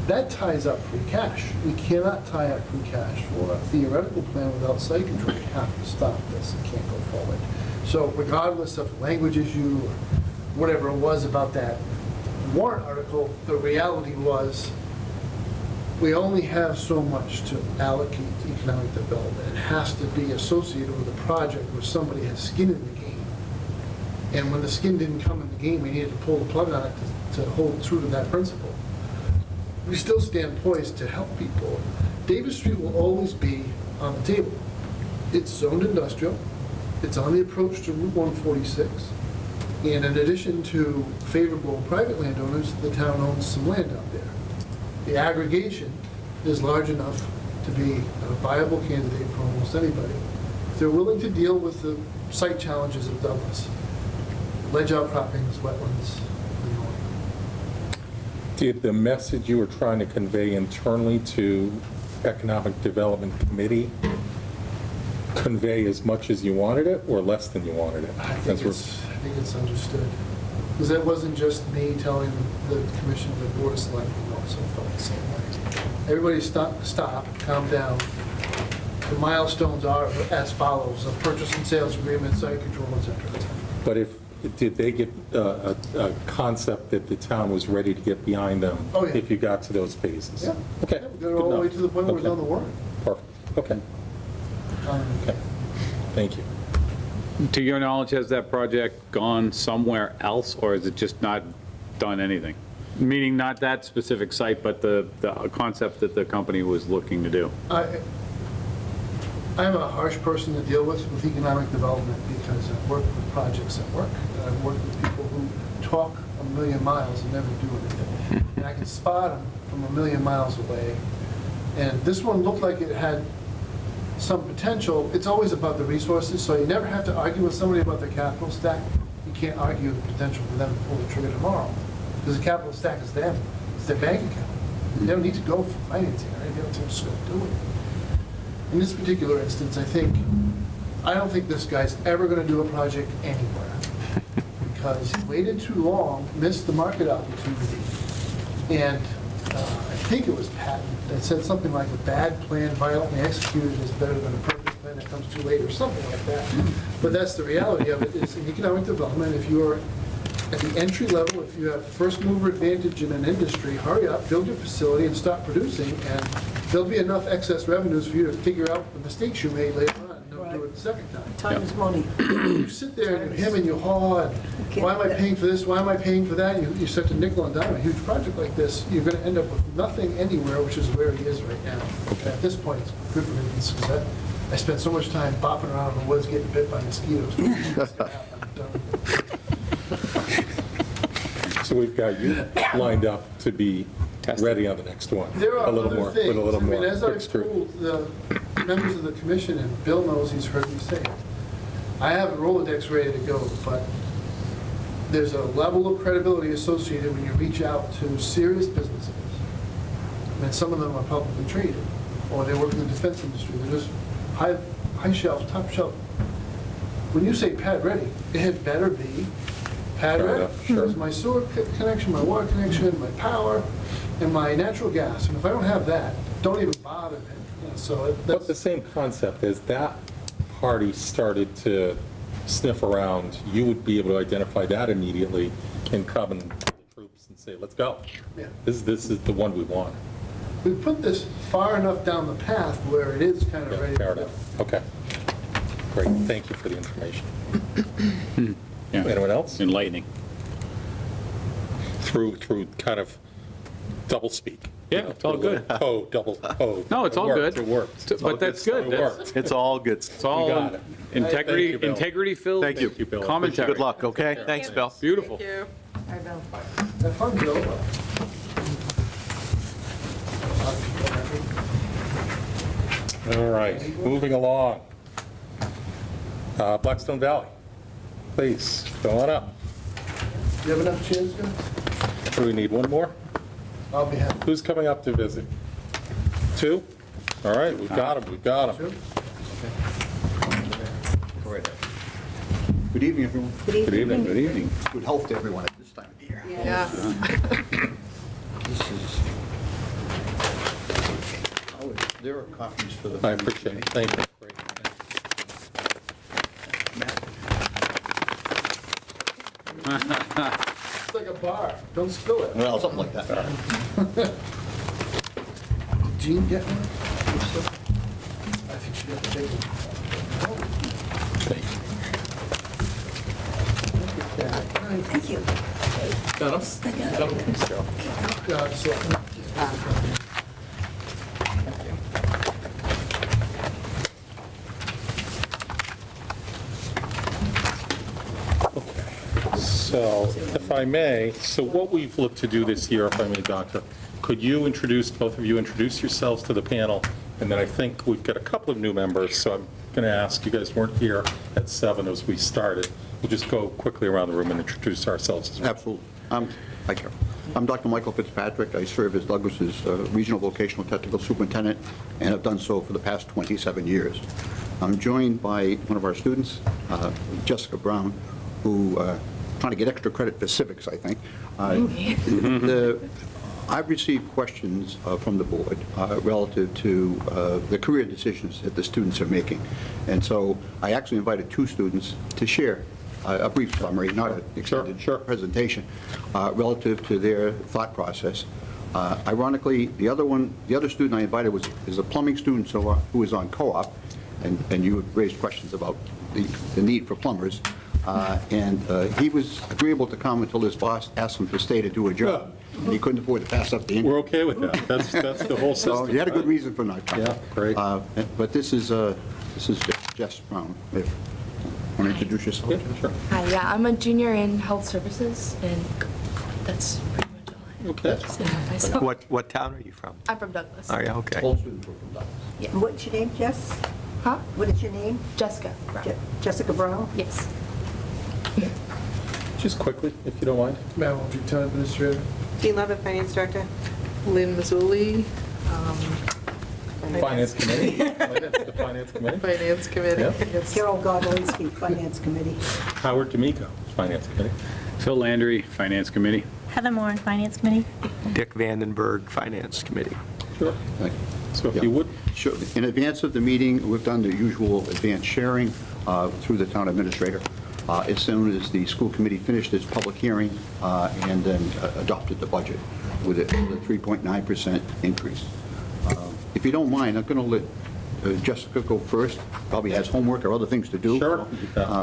that ties up free cash. We cannot tie up free cash for a theoretical plan without site control. We have to stop this. It can't go forward. So regardless of the language issue or whatever it was about that warrant article, the reality was we only have so much to allocate to economic development. It has to be associated with a project where somebody has skin in the game. And when the skin didn't come in the game, we needed to pull the plug on it to hold true to that principle. We still stand poised to help people. Davis Street will always be on the table. It's zoned industrial. It's on the approach to Route 146. And in addition to favorable private landowners, the town owns some land out there. The aggregation is large enough to be a viable candidate for almost anybody. If they're willing to deal with the site challenges of Douglas, ledge outcroppings, wetlands, and the like. Did the message you were trying to convey internally to Economic Development Committee convey as much as you wanted it, or less than you wanted it? I think it's understood. Because it wasn't just me telling the commission, the board of selectmen also felt the same way. Everybody stop, calm down. The milestones are as follows: a purchase and sales agreement, site control, et cetera, et cetera. But did they get a concept that the town was ready to get behind them? Oh, yeah. If you got to those phases? Yeah. Okay. Yeah, we got all the way to the point where it's on the warrant. Perfect. Okay. Okay. Thank you. To your knowledge, has that project gone somewhere else, or is it just not done anything? Meaning not that specific site, but the concept that the company was looking to do? I'm a harsh person to deal with economic development because I've worked with projects at work, and I've worked with people who talk a million miles and never do anything. And I can spot them from a million miles away. And this one looked like it had some potential. It's always about the resources, so you never have to argue with somebody about their capital stack. You can't argue the potential for them to pull the trigger tomorrow, because the capital stack is them. It's their bank account. They don't need to go for financing or anything else, just go do it. In this particular instance, I don't think this guy's ever going to do a project anywhere, because he waited too long, missed the market opportunity, and I think it was Patton that said something like a bad plan violently executed is better than a perfect plan that comes too late, or something like that. But that's the reality of it, is in economic development, if you are at the entry level, if you have first mover advantage in an industry, hurry up, build your facility and start producing, and there'll be enough excess revenues for you to figure out the mistakes you made later on, and don't do it the second time. Time is money. You sit there and you hem and you haw, and why am I paying for this, why am I paying for that? You start to nickel and dime a huge project like this, you're going to end up with nothing anywhere, which is where he is right now. And at this point, it's good for me, because I spent so much time bopping around in the woods getting bit by mosquitoes. So we've got you lined up to be ready on the next one. There are a little other more, things. with a little I mean, more as I've quick street. told the members of the commission, and Bill knows, he's heard me say it, I have a Rolodex ready to go, but there's a level of credibility associated when you reach out to serious businesses. I mean, some of them are publicly traded, or they work in the defense industry. They're just high shelf, top shelf. When you say pad ready, it had better be pad Fair red enough, sure. is my sewer connection, my water connection, my power, and my natural gas. And if I don't have that, don't even bother me. You know, so But the that's, same concept, as that party started to sniff around, you would be able to identify that immediately and come and the troops and say, let's go. yeah. This is the one we want. We put this far enough down the path where it is kind of Yeah, ready. fair to go. enough. Okay. Great, thank you for the information. Yeah. Anyone else? Enlightening. Through kind of double speak. Yeah, it's all good. Double. No, it's It all worked, good. It worked. But that's good. It That's- worked. It's all good. It's all got it. integrity, Thank you, Bill. integrity-filled Thank you. Thank you, Bill. commentary. Good luck, okay? Thanks, Bill. Beautiful. Thank you. Have fun, Bill. All right, moving along. Blackstone Valley, please, go on up. You have enough chairs, guys? Do we need one more? I'll be happy. Who's coming up to visit? Two? All right, we've got them, we've got them. Two? Good evening, everyone. Good evening. Good evening. Good health to everyone at this time of year. Yeah. This is, there are copies for the... I appreciate it, thank you. Great. It's like a bar. Don't spill it. Well, something like that. Did Jean get one? I think she got the big one. Thank you. Thank you. Got them? Yeah, so- So, if I may, so what we've looked to do this year, if I may, Doctor, could you both of you introduce yourselves to the panel? And then I think we've got a couple of new members, so I'm going to ask, you guys weren't here at 7 as we started. We'll just go quickly around the room and introduce ourselves as well. Absolutely. Hi, Carol. I'm Dr. Michael Fitzpatrick. I serve as Douglas's Regional Vocational Technical Superintendent and have done so for the past 27 years. I'm joined by one of our students, Jessica Brown, who trying to get extra credit for civics, I think. I've received questions from the board relative to the career decisions that the students are making. And so I actually invited two students to share a brief summary, not an extended presentation, relative to their thought process. Ironically, the other student I invited is a plumbing student who is on co-op, and you raised questions about the need for plumbers. And he was agreeable to come until his boss asked him to stay to do a job. And he couldn't afford to pass up the income. We're okay with that. That's the whole system. So he had a good reason for not coming. Yeah, great. But this is Jess Brown. If you want to introduce yourself? Yeah, sure. Hi, yeah, I'm a junior in health services, and that's pretty much all I Okay. have to say about myself. What town are you from? I'm from Douglas. Are you, okay. All students were from Douglas. What's your name, Jess? Huh? What is your name? Jessica Brown. Jessica Brown? Yes. Just quickly, if you don't mind. Matt Waldron, Town Administrator. Jean Levin, Finance Director. Lynn Mazzulli, Finance Committee. The Finance Committee. Finance Committee. Yeah. Yes. Carol Godlinski, Finance Committee. Howard D'Amico, Finance Committee. Phil Landry, Finance Committee. Heather Moore, Finance Committee. Dick Vandenberg, Finance Committee. Sure. Thank you. So if you would, Sure. In advance of the meeting, we've done the usual advance sharing through the town administrator. As soon as the school committee finished its public hearing and then adopted the budget with a 3.9% increase. If you don't mind, I'm going to let Jessica go first. Probably has homework or other things to do. Sure.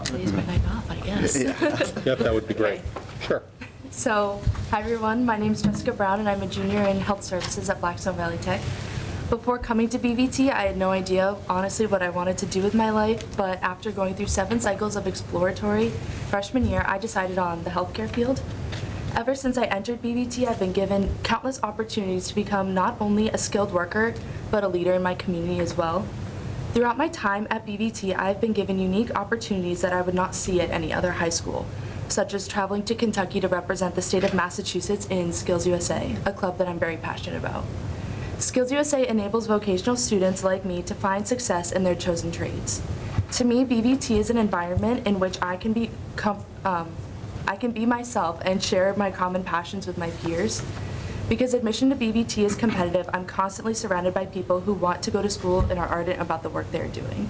Today's my night off, I guess. yeah, that would be great. Sure. So, hi everyone, my name's Jessica Brown and I'm a junior in health services at Blackstone Valley Tech. Before coming to BVT, I had no idea, honestly, what I wanted to do with my life, but after going through 7 cycles of exploratory freshman year, I decided on the healthcare field. Ever since I entered BVT, I've been given countless opportunities to become not only a skilled worker, but a leader in my community as well. Throughout my time at BVT, I've been given unique opportunities that I would not see at any other high school, such as traveling to Kentucky to represent the state of Massachusetts in Skills USA, a club that I'm very passionate about. Skills USA enables vocational students like me to find success in their chosen trades. To me, BVT is an environment in which I can I can be myself and share my common passions with my peers. Because admission to BVT is competitive, I'm constantly surrounded by people who want to go to school and are ardent about the work they're doing.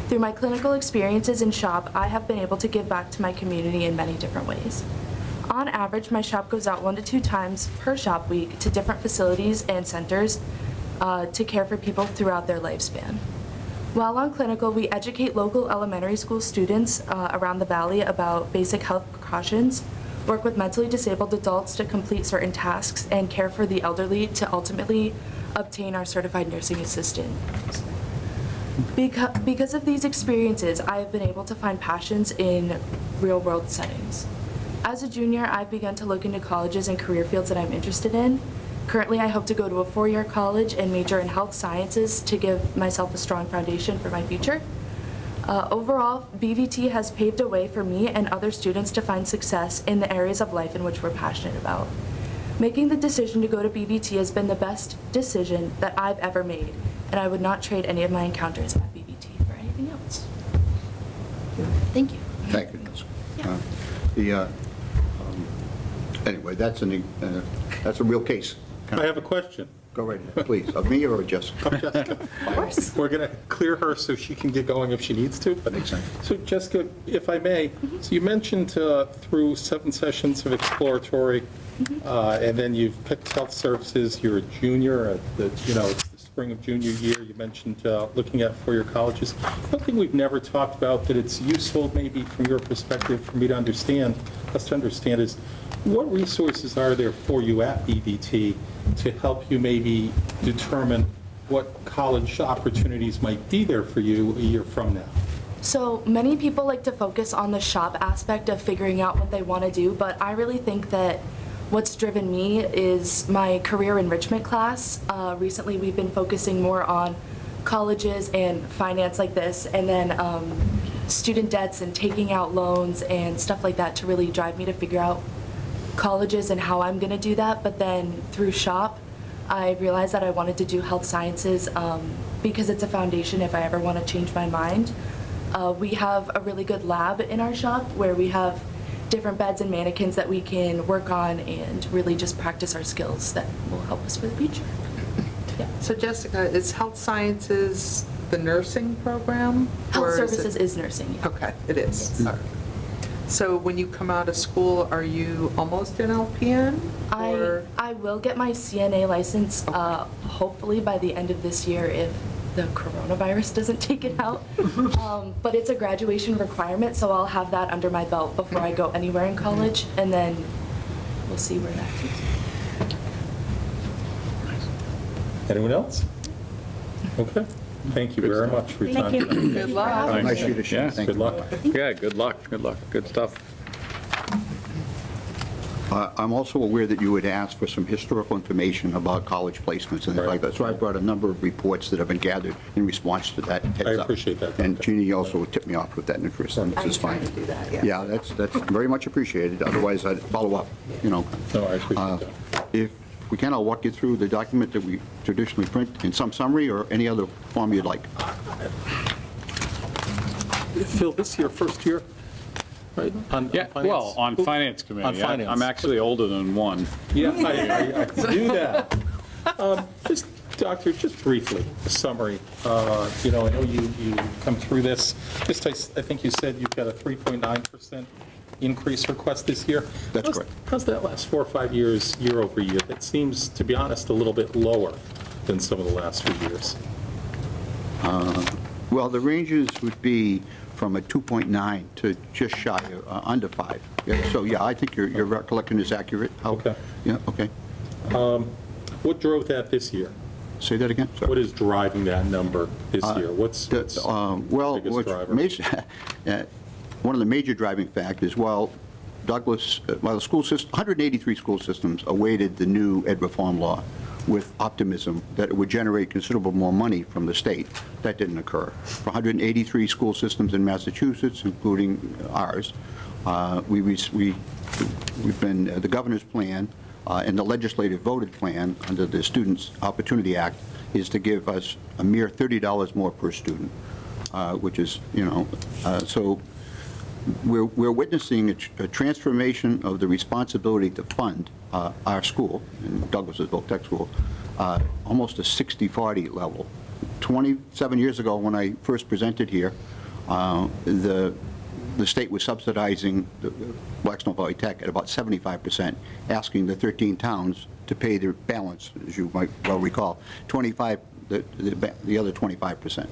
Through my clinical experiences in SHOP, I have been able to give back to my community in many different ways. On average, my shop goes out 1 to 2 times per shop week to different facilities and centers to care for people throughout their lifespan. While on clinical, we educate local elementary school students around the valley about basic health precautions, work with mentally disabled adults to complete certain tasks, and care for the elderly to ultimately obtain our certified nursing assistant. Because of these experiences, I have been able to find passions in real-world settings. As a junior, I've begun to look into colleges and career fields that I'm interested in. Currently, I hope to go to a 4-year college and major in health sciences to give myself a strong foundation for my future. Overall, BVT has paved a way for me and other students to find success in the areas of life in which we're passionate about. Making the decision to go to BVT has been the best decision that I've ever made, and I would not trade any of my encounters at BVT for anything else. Thank you. Thank you. Anyway, that's a real case. I have a question. Go right ahead, please. Of me or of Jessica? Jessica. Of course. We're going to clear her so she can get going if she needs to. But so Jessica, if I may, so you mentioned through 7 sessions of exploratory, and then you've picked health services. You're a junior at it's the spring of junior year. You mentioned looking at 4-year colleges. One thing we've never talked about that it's useful maybe from your perspective for me to understand, us to understand, is what resources are there for you at BVT to help you maybe determine what college opportunities might be there for you a year from now? So many people like to focus on the shop aspect of figuring out what they want to do, but I really think that what's driven me is my career enrichment class. Recently, we've been focusing more on colleges and finance like this, and then student debts and taking out loans and stuff like that to really drive me to figure out colleges and how I'm going to do that. But then through SHOP, I realized that I wanted to do health sciences because it's a foundation if I ever want to change my mind. We have a really good lab in our shop where we have different beds and mannequins that we can work on and really just practice our skills that will help us for the future. Yeah. So Jessica, is health sciences the nursing program? Health or services is nursing. Yeah. Okay, it is. Yes. All right. So when you come out of school, are you almost an LPN? Or? I will get my CNA license hopefully by the end of this year if the coronavirus doesn't take it out. But it's a graduation requirement, so I'll have that under my belt before I go anywhere in college, and then we'll see where that takes. Anyone else? Okay. Thank you very much for your time. Thank you. Good luck. Nice of you to share. Yeah, Thank Good you. luck. Yeah, good luck, good stuff. I'm also aware that you had asked for some historical information about college placements and things like that. So I brought a number of reports that have been gathered in response to that. Heads up. appreciate that, And Doctor. Jeannie also tipped me off with that interest, and this I'm is fine. trying to do that, yes. Yeah, that's very much appreciated. Otherwise, I'd follow up, No, I appreciate that. If we can, I'll walk you through the document that we traditionally print in some summary or any other form you'd like. Phil, this is your first year, right? on Yeah, finance? well, on finance committee. On finance. I'm actually older than one. Yeah, I knew that. Just, Doctor, just briefly, a summary. I know you come through this. Just, I think you said you've got a 3.9% increase request this year. That's correct. How's that last 4 or 5 years, year over year? That seems, to be honest, a little bit lower than some of the last few years. Well, the ranges would be from a 2.9 to just shy of under 5. Yeah, so, yeah, I think your recollection is accurate. Okay. Yeah, okay. What drove that this year? Say that again? Sorry. What is driving that number this year? What's the Well, biggest driver? one of the major driving factors, Douglas, the school system, 183 school systems awaited the new ed reform law with optimism that it would generate considerable more money from the state. That didn't occur. For 183 school systems in Massachusetts, including ours, we've been, the governor's plan and the legislative voted plan under the Students' Opportunity Act is to give us a mere $30 more per student, which is, so we're witnessing a transformation of the responsibility to fund our school, in Douglas's Voc School, almost a 60-40 level. 27 years ago, when I first presented here, the state was subsidizing the Blackstone Valley Tech at about 75%, asking the 13 towns to pay their balance, as you might well recall, 25, the other 25%.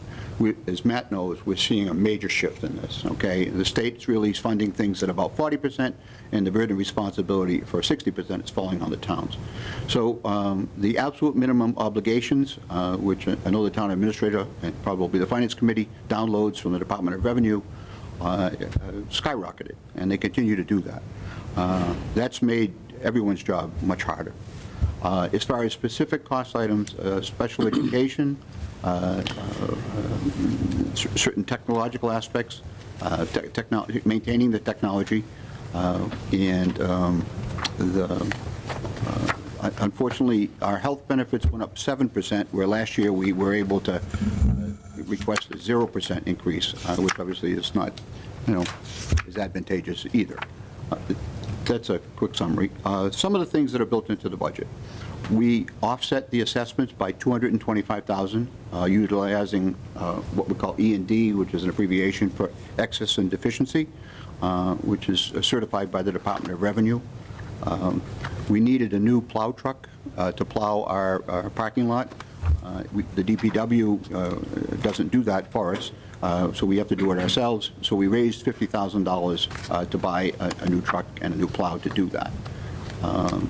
As Matt knows, we're seeing a major shift in this, okay? The state's really funding things at about 40%, and the burden of responsibility for 60% is falling on the towns. So the absolute minimum obligations, which I know the town administrator and probably the Finance Committee downloads from the Department of Revenue, skyrocketed, and they continue to do that. That's made everyone's job much harder. As far as specific cost items, special education, certain technological aspects, maintaining the technology, and unfortunately, our health benefits went up 7%, where last year we were able to request a 0% increase, which obviously is not, is advantageous either. That's a quick summary. Some of the things that are built into the budget. We offset the assessments by $225,000, utilizing what we call E&D, which is an abbreviation for excess and deficiency, which is certified by the Department of Revenue. We needed a new plow truck to plow our parking lot. The DPW doesn't do that for us, so we have to do it ourselves. So we raised $50,000 to buy a new truck and a new plow to do that.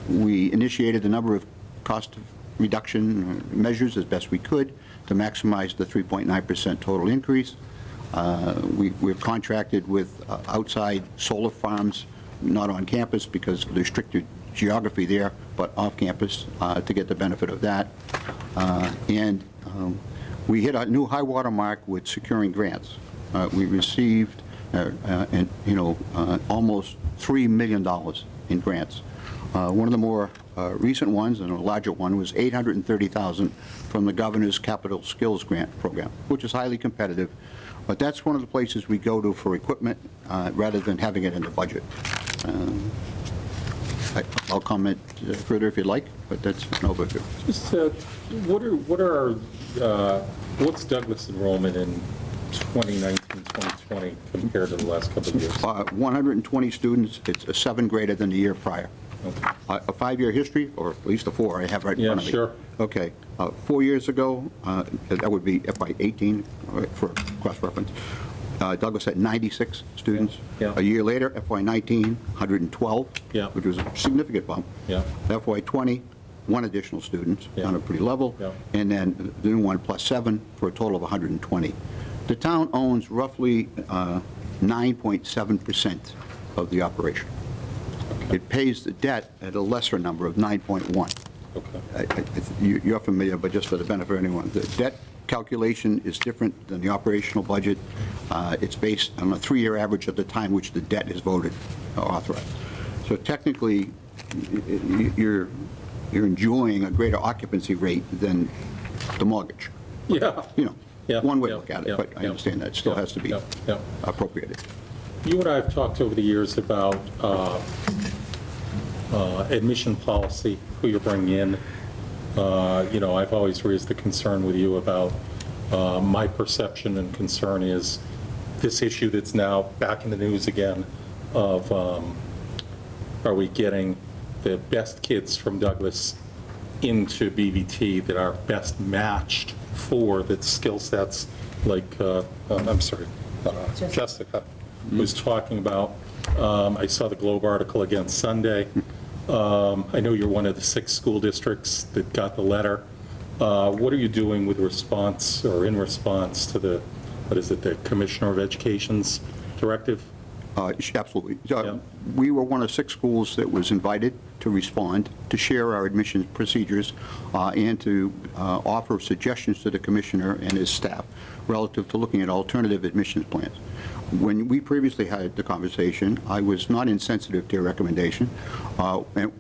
We initiated a number of cost reduction measures as best we could to maximize the 3.9% total increase. We're contracted with outside solar farms, not on campus because of the restricted geography there, but off campus to get the benefit of that. And we hit a new high water mark with securing grants. We received almost $3 million in grants. One of the more recent ones, and a larger one, was $830,000 from the Governor's Capital Skills Grant Program, which is highly competitive. But that's one of the places we go to for equipment rather than having it in the budget. I'll comment further if you'd like, but that's an overview. Just what's Douglas enrollment in 2019, 2020 compared to the last couple of years? 120 students. It's a 7 greater than the year prior. Okay. A 5-year history, or at least a 4, I have right in front of me. Sure. Okay. 4 years ago, that would be FY18 for cross-reference. Douglas had 96 students. Yeah. A year later, FY19, 112, yeah, which was a significant bump. Yeah. FY20, 1 additional student, yeah, on a pretty level. Yeah. And then the new one plus 7 for a total of 120. The town owns roughly 9.7% of the operation. Okay. It pays the debt at a lesser number of 9.1. Okay. You're familiar, but just for the benefit of anyone, the debt calculation is different than the operational budget. It's based on a 3-year average of the time which the debt is voted or authorized. So technically, you're enjoying a greater occupancy rate than the mortgage. Yeah. Yeah. One way to look at it, but I understand that it still has to be appropriated. You and I have talked over the years about admission policy, who you're bringing in. I've always raised the concern with you about my perception and concern is this issue that's now back in the news again of are we getting the best kids from Douglas into BVT that are best matched for the skill sets like, Jessica was talking about. I saw the Globe article again Sunday. I know you're one of the 6 school districts that got the letter. What are you doing with response or in response to the, the Commissioner of Education's directive? Absolutely. We were one of 6 schools that was invited to respond, to share our admissions procedures, and to offer suggestions to the Commissioner and his staff relative to looking at alternative admissions plans. When we previously had the conversation, I was not insensitive to your recommendation. And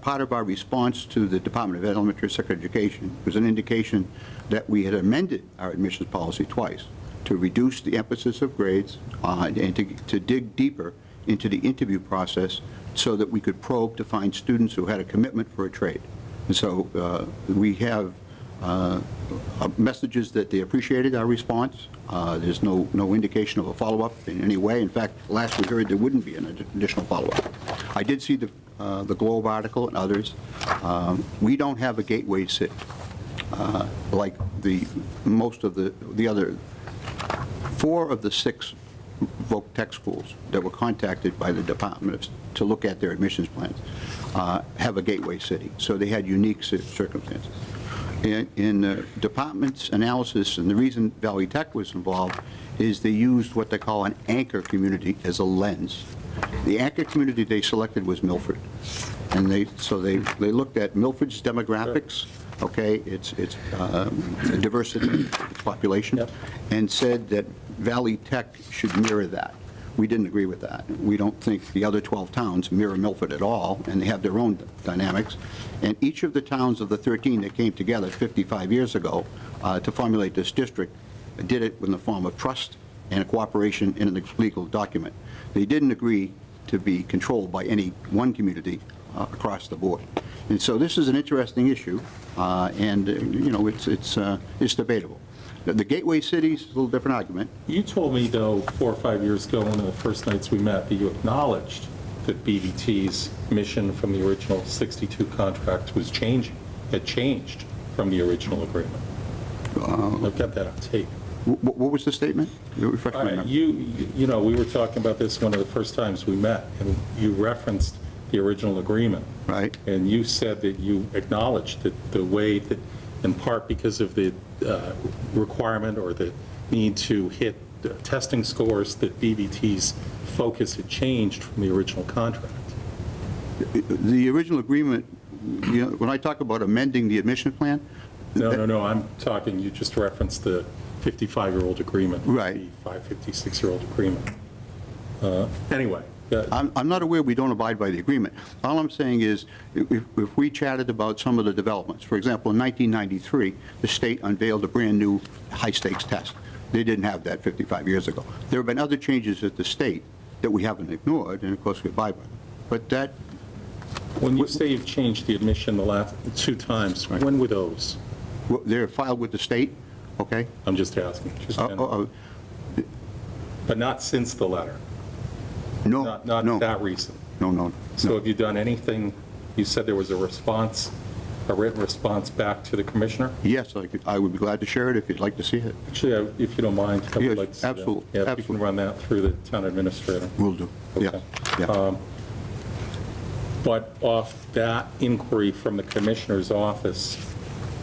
part of our response to the Department of Elementary and Secondary Education was an indication that we had amended our admissions policy twice. to reduce the emphasis of grades and to dig deeper into the interview process so that we could probe to find students who had a commitment for a trade. And so we have messages that they appreciated our response. There's no indication of a follow-up in any way. In fact, last we heard there wouldn't be an additional follow-up. I did see the Globe article and others. We don't have a gateway city like most of the other 4 of the 6 voc tech schools that were contacted by the department to look at their admissions plans have a gateway city. So they had unique circumstances. In the department's analysis, and the reason Valley Tech was involved, is they used what they call an anchor community as a lens. The anchor community they selected was Milford. And they looked at Milford's demographics, okay, its diversity, its population, Yep. and said that Valley Tech should mirror that. We didn't agree with that. We don't think the other 12 towns mirror Milford at all, and they have their own dynamics. And each of the towns of the 13 that came together 55 years ago to formulate this district did it in the form of trust and a cooperation in a legal document. They didn't agree to be controlled by any one community across the board. And so this is an interesting issue, and you know, it's debatable. The gateway cities is a little different argument. You told me, though, 4 or 5 years ago, one of the first nights we met, that you acknowledged that BVT's mission from the original 62 contract was changing, had changed from the original agreement. I've got that on tape. What was the statement? Refresh my memory. You know, we were talking about this one of the first times we met, and you referenced the original agreement. Right. And you said that you acknowledged that the way that, in part because of the requirement or the need to hit testing scores, that BVT's focus had changed from the original contract. The original agreement, you know, when I talk about amending the admission plan. No, I'm talking, you just referenced the 55-year-old agreement. Right. The 56-year-old agreement. Anyway. I'm not aware we don't abide by the agreement. All I'm saying is, if we chatted about some of the developments, for example, in 1993, the state unveiled a brand-new high-stakes test. They didn't have that 55 years ago. There have been other changes at the state that we haven't ignored, and of course we abide by them. But that... When you say you've changed the admission the last 2 times, Right. when were those? They're filed with the state, okay? I'm just asking. But not since the letter? No, Not no. that recent? No. So have you done anything? You said there was a response, a written response back to the commissioner? Yes, I would be glad to share it if you'd like to see it. Actually, if you don't mind, I would Yes, like to see that. absolutely, Yeah, if you absolutely. can run that through the town administrator. Will do. Yeah, Okay. yeah. But off that inquiry from the commissioner's office,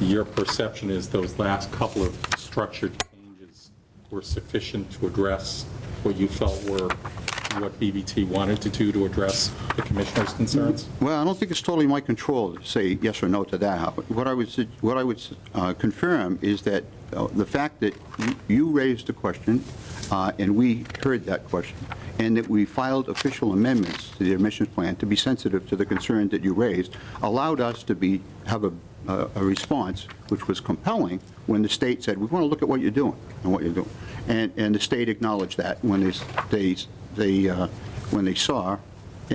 your perception is those last couple of structured changes were sufficient to address what you felt were what BVT wanted to do to address the commissioner's concerns? Well, I don't think it's totally my control to say yes or no to that. What I would confirm is that the fact that you raised the question, and we heard that question, and that we filed official amendments to the admissions plan to be sensitive to the concern that you raised, allowed us to have a response which was compelling when the state said, we want to look at what you're doing and what you're doing. And the state acknowledged that when they saw,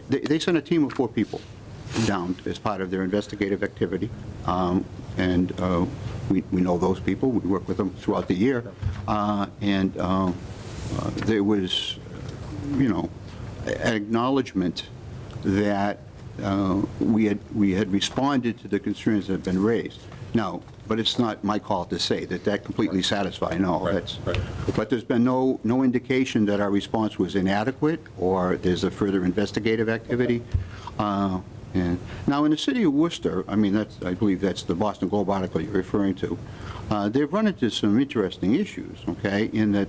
they sent a team of 4 people down as part of their investigative activity. And we know those people. We work with them throughout the year. And there was, you know, an acknowledgement that we had responded to the concerns that had been raised. Now, but it's not my call to say that completely satisfied, no. Right. But there's been no indication that our response was inadequate or there's a further investigative activity. And now, in the city of Worcester, I mean, I believe that's the Boston Globe article you're referring to, they've run into some interesting issues, okay, in that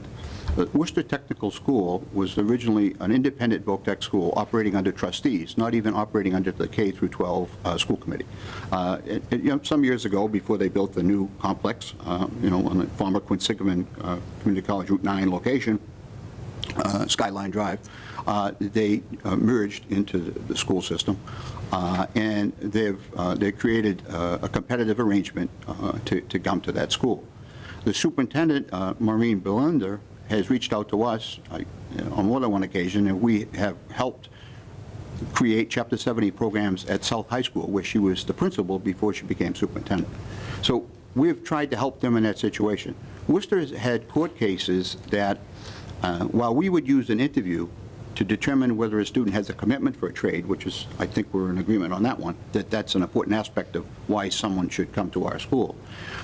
the Worcester Technical School was originally an independent voc tech school operating under trustees, not even operating under the K through 12 school committee. You know, some years ago, before they built the new complex, you know, on the former Quinsigamond Community College Route 9 location, Skyline Drive, they merged into the school system, and they created a competitive arrangement to come to that school. The superintendent, Maureen Belander, has reached out to us on more than one occasion, and we have helped create Chapter 70 programs at South High School, where she was the principal before she became superintendent. So we've tried to help them in that situation. Worcester has had court cases that, while we would use an interview to determine whether a student has a commitment for a trade, which is, I think we're in agreement on that one, that's an important aspect of why someone should come to our school.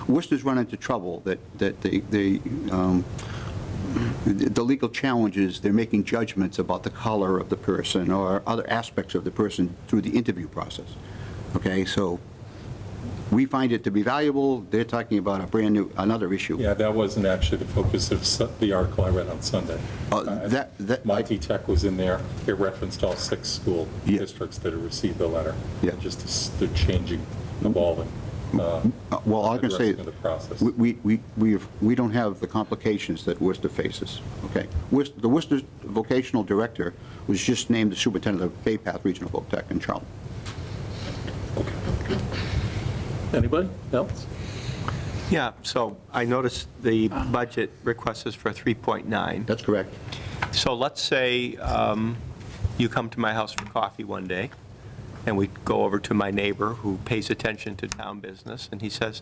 Worcester's run into trouble that the legal challenges, they're making judgments about the color of the person or other aspects of the person through the interview process. Okay, so we find it to be valuable. They're talking about a brand new, another issue. Yeah, that wasn't actually the focus of the article I read on Sunday. Monty Tech was in there. It referenced all 6 school districts that had received the letter. Yeah. Just the changing, evolving. Well, I can say, the process. we don't have the complications that Worcester faces, okay? The Worcester vocational director was just named the superintendent of Bay Path Regional Voc Tech in Charlton. Okay. Anybody else? Yeah, so I noticed the budget request is for 3.9. That's correct. So let's say you come to my house for coffee one day, and we go over to my neighbor who pays attention to town business, and he says,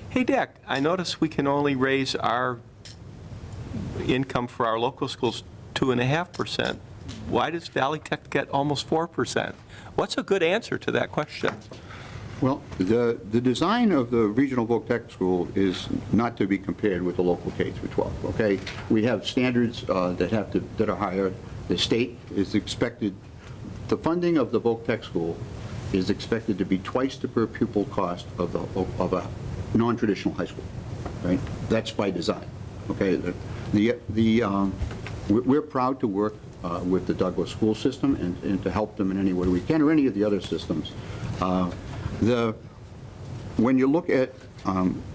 hey, Dick, I notice we can only raise our income for our local schools 2.5%. Why does Valley Tech get almost 4%? What's a good answer to that question? Well, the design of the regional Voc Tech school is not to be compared with the local K through 12, okay? We have standards that are higher. The state is expected, the funding of the Voc Tech school is expected to be twice the per pupil cost of a non-traditional high school, right? That's by design, okay? We're proud to work with the Douglas school system and to help them in any way we can, or any of the other systems. When you look at,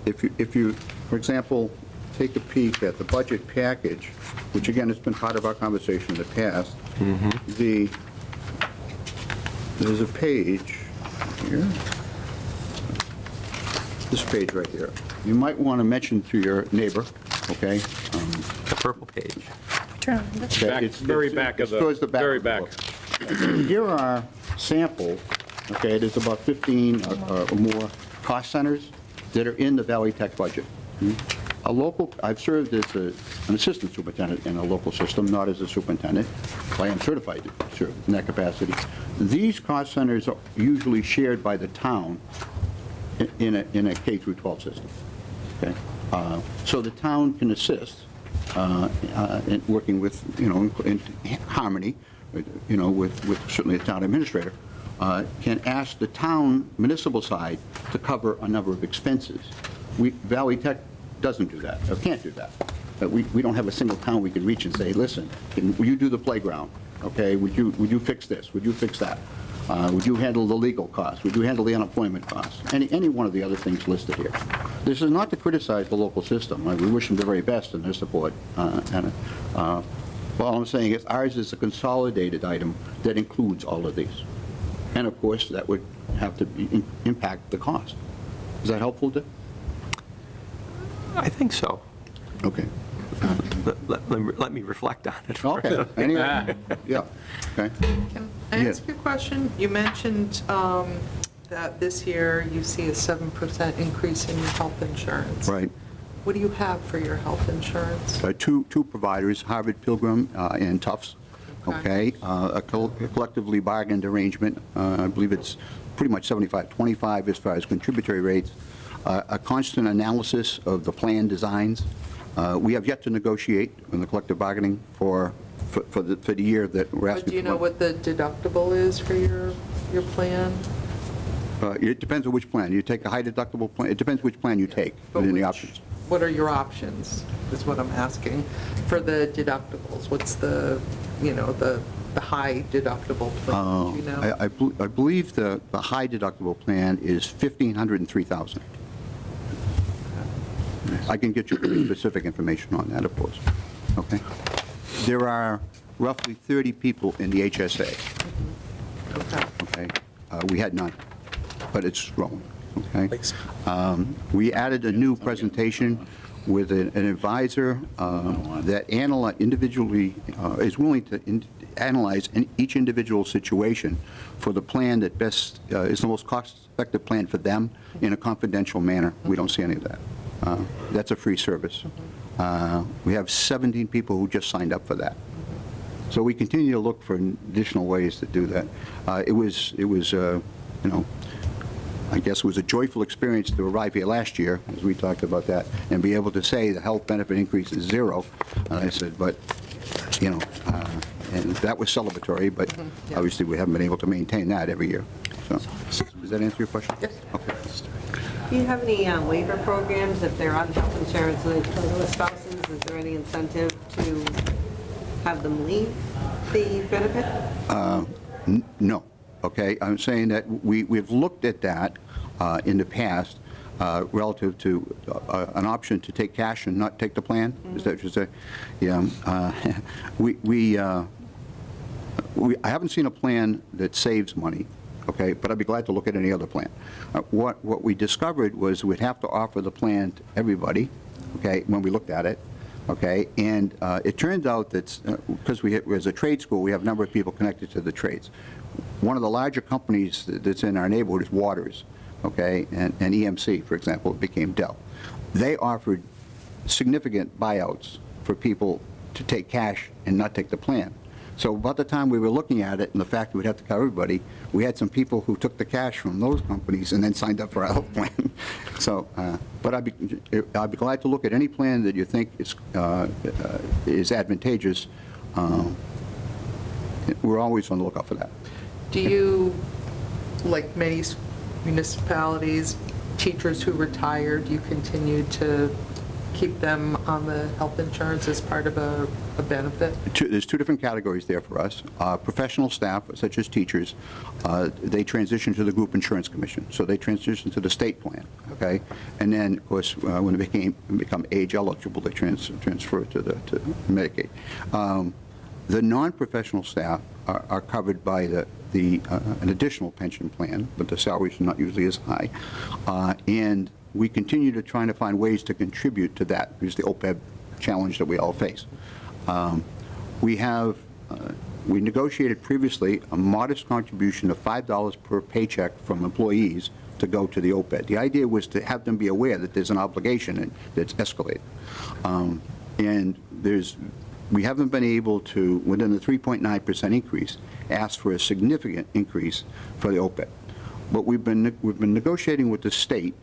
if you, for example, take a peek at the budget package, which again has been part of our conversation in the past, there's a page here, this page right here. You might want to mention to your neighbor, okay? The purple page. Okay, Very back of the, towards the back. very of the back. book. Here are samples, okay, there's about 15 or more cost centers that are in the Valley Tech budget. A local, I've served as an assistant superintendent in a local system, not as a superintendent. I am certified to serve in that capacity. These cost centers are usually shared by the town in a K through 12 system. Okay, so the town can assist in working with, in harmony, with certainly the town administrator, can ask the town municipal side to cover a number of expenses. Valley Tech doesn't do that, or can't do that. We don't have a single town we can reach and say, listen, will you do the playground? Okay, would you fix this? Would you fix that? Would you handle the legal costs? Would you handle the unemployment costs? Any one of the other things listed here. This is not to criticize the local system. We wish them the very best in their support. All I'm saying is ours is a consolidated item that includes all of these. And of course, that would have to impact the cost. Is that helpful, Dick? I think so. Okay. Let me reflect on it. Okay. Anyway, yeah. Okay. Can I ask you a question? You mentioned that this year you see a 7% increase in your health insurance. Right. What do you have for your health insurance? Two providers, Harvard Pilgrim and Tufts. Okay. A collectively bargained arrangement. I believe it's pretty much 75-25 as far as contributory rates. A constant analysis of the plan designs. We have yet to negotiate in the collective bargaining for the year that we're asking for. But do you know what the deductible is for your plan? It depends on which plan. You take a high deductible plan. It depends which plan you take within the options. What are your options, is what I'm asking, for the deductibles? What's the high deductible plan, do you know? I believe the high deductible plan is $1,500 and $3,000. I can get you specific information on that, of course. Okay. There are roughly 30 people in the HSA. Okay. We had none, but it's growing. Okay. We added a new presentation with an advisor that individually is willing to analyze each individual situation for the plan that best is the most cost-effective plan for them in a confidential manner. We don't see any of that. That's a free service. We have 17 people who just signed up for that. So we continue to look for additional ways to do that. It was I guess it was a joyful experience to arrive here last year, as we talked about that, and be able to say the health benefit increase is 0. And I said, but, and that was celebratory, but obviously we haven't been able to maintain that every year. So, does that answer your question? Yes. Okay. Do you have any waiver programs if they're on health insurance and with spouses? Is there any incentive to have them leave the benefit? No. Okay, I'm saying that we've looked at that in the past relative to an option to take cash and not take the plan. Is that what you're saying? Yeah. I haven't seen a plan that saves money. Okay, but I'd be glad to look at any other plan. What we discovered was we'd have to offer the plan to everybody. Okay, when we looked at it. Okay, and it turns out that because as a trade school, we have a number of people connected to the trades. One of the larger companies that's in our neighborhood is Waters, okay, and EMC, for example, became Dell. They offered significant buyouts for people to take cash and not take the plan. So about the time we were looking at it and the fact that we'd have to cover everybody, we had some people who took the cash from those companies and then signed up for our health plan. So, but I'd be glad to look at any plan that you think is advantageous. We're always on the lookout for that. Do you, like many municipalities, teachers who retire, do you continue to keep them on the health insurance as part of a benefit? There's two different categories there for us. Professional staff, such as teachers, they transition to the Group Insurance Commission, so they transition to the state plan, okay? And then, of course, when they become age eligible, they transfer to Medicaid. The non-professional staff are covered by an additional pension plan, but the salaries are not usually as high. And we continue to try to find ways to contribute to that, because the OPEB challenge that we all face. We negotiated previously a modest contribution of $5 per paycheck from employees to go to the OPEB. The idea was to have them be aware that there's an obligation and that's escalated. And we haven't been able to, within the 3.9% increase, ask for a significant increase for the OPEB. But we've been negotiating with the state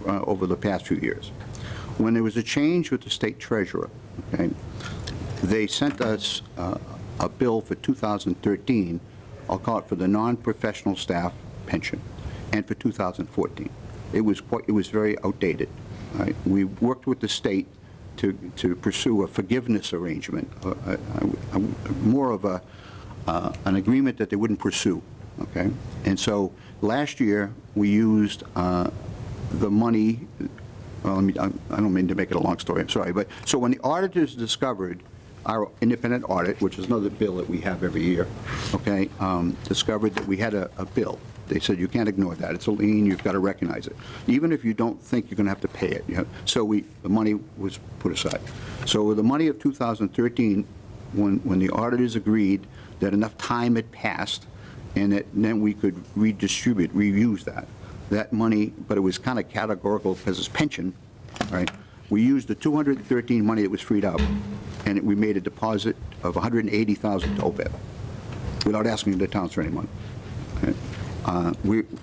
over the past few years. When there was a change with the state treasurer, okay, they sent us a bill for 2013, I'll call it for the non-professional staff pension, and for 2014. It was very outdated. Right? We worked with the state to pursue a forgiveness arrangement, more of an agreement that they wouldn't pursue. Okay, and so last year we used the money. Well, I don't mean to make it a long story. I'm sorry, but so when the auditors discovered our independent audit, which is another bill that we have every year, okay, discovered that we had a bill. They said, you can't ignore that. It's a lien. You've got to recognize it, even if you don't think you're going to have to pay it. You know? So the money was put aside. So with the money of 2013, when the auditors agreed that enough time had passed, and then we could reuse that money, but it was kind of categorical because it's pension, right? We used the 213 money that was freed up, and we made a deposit of $180,000 to OPEB without asking the towns for any money. Okay?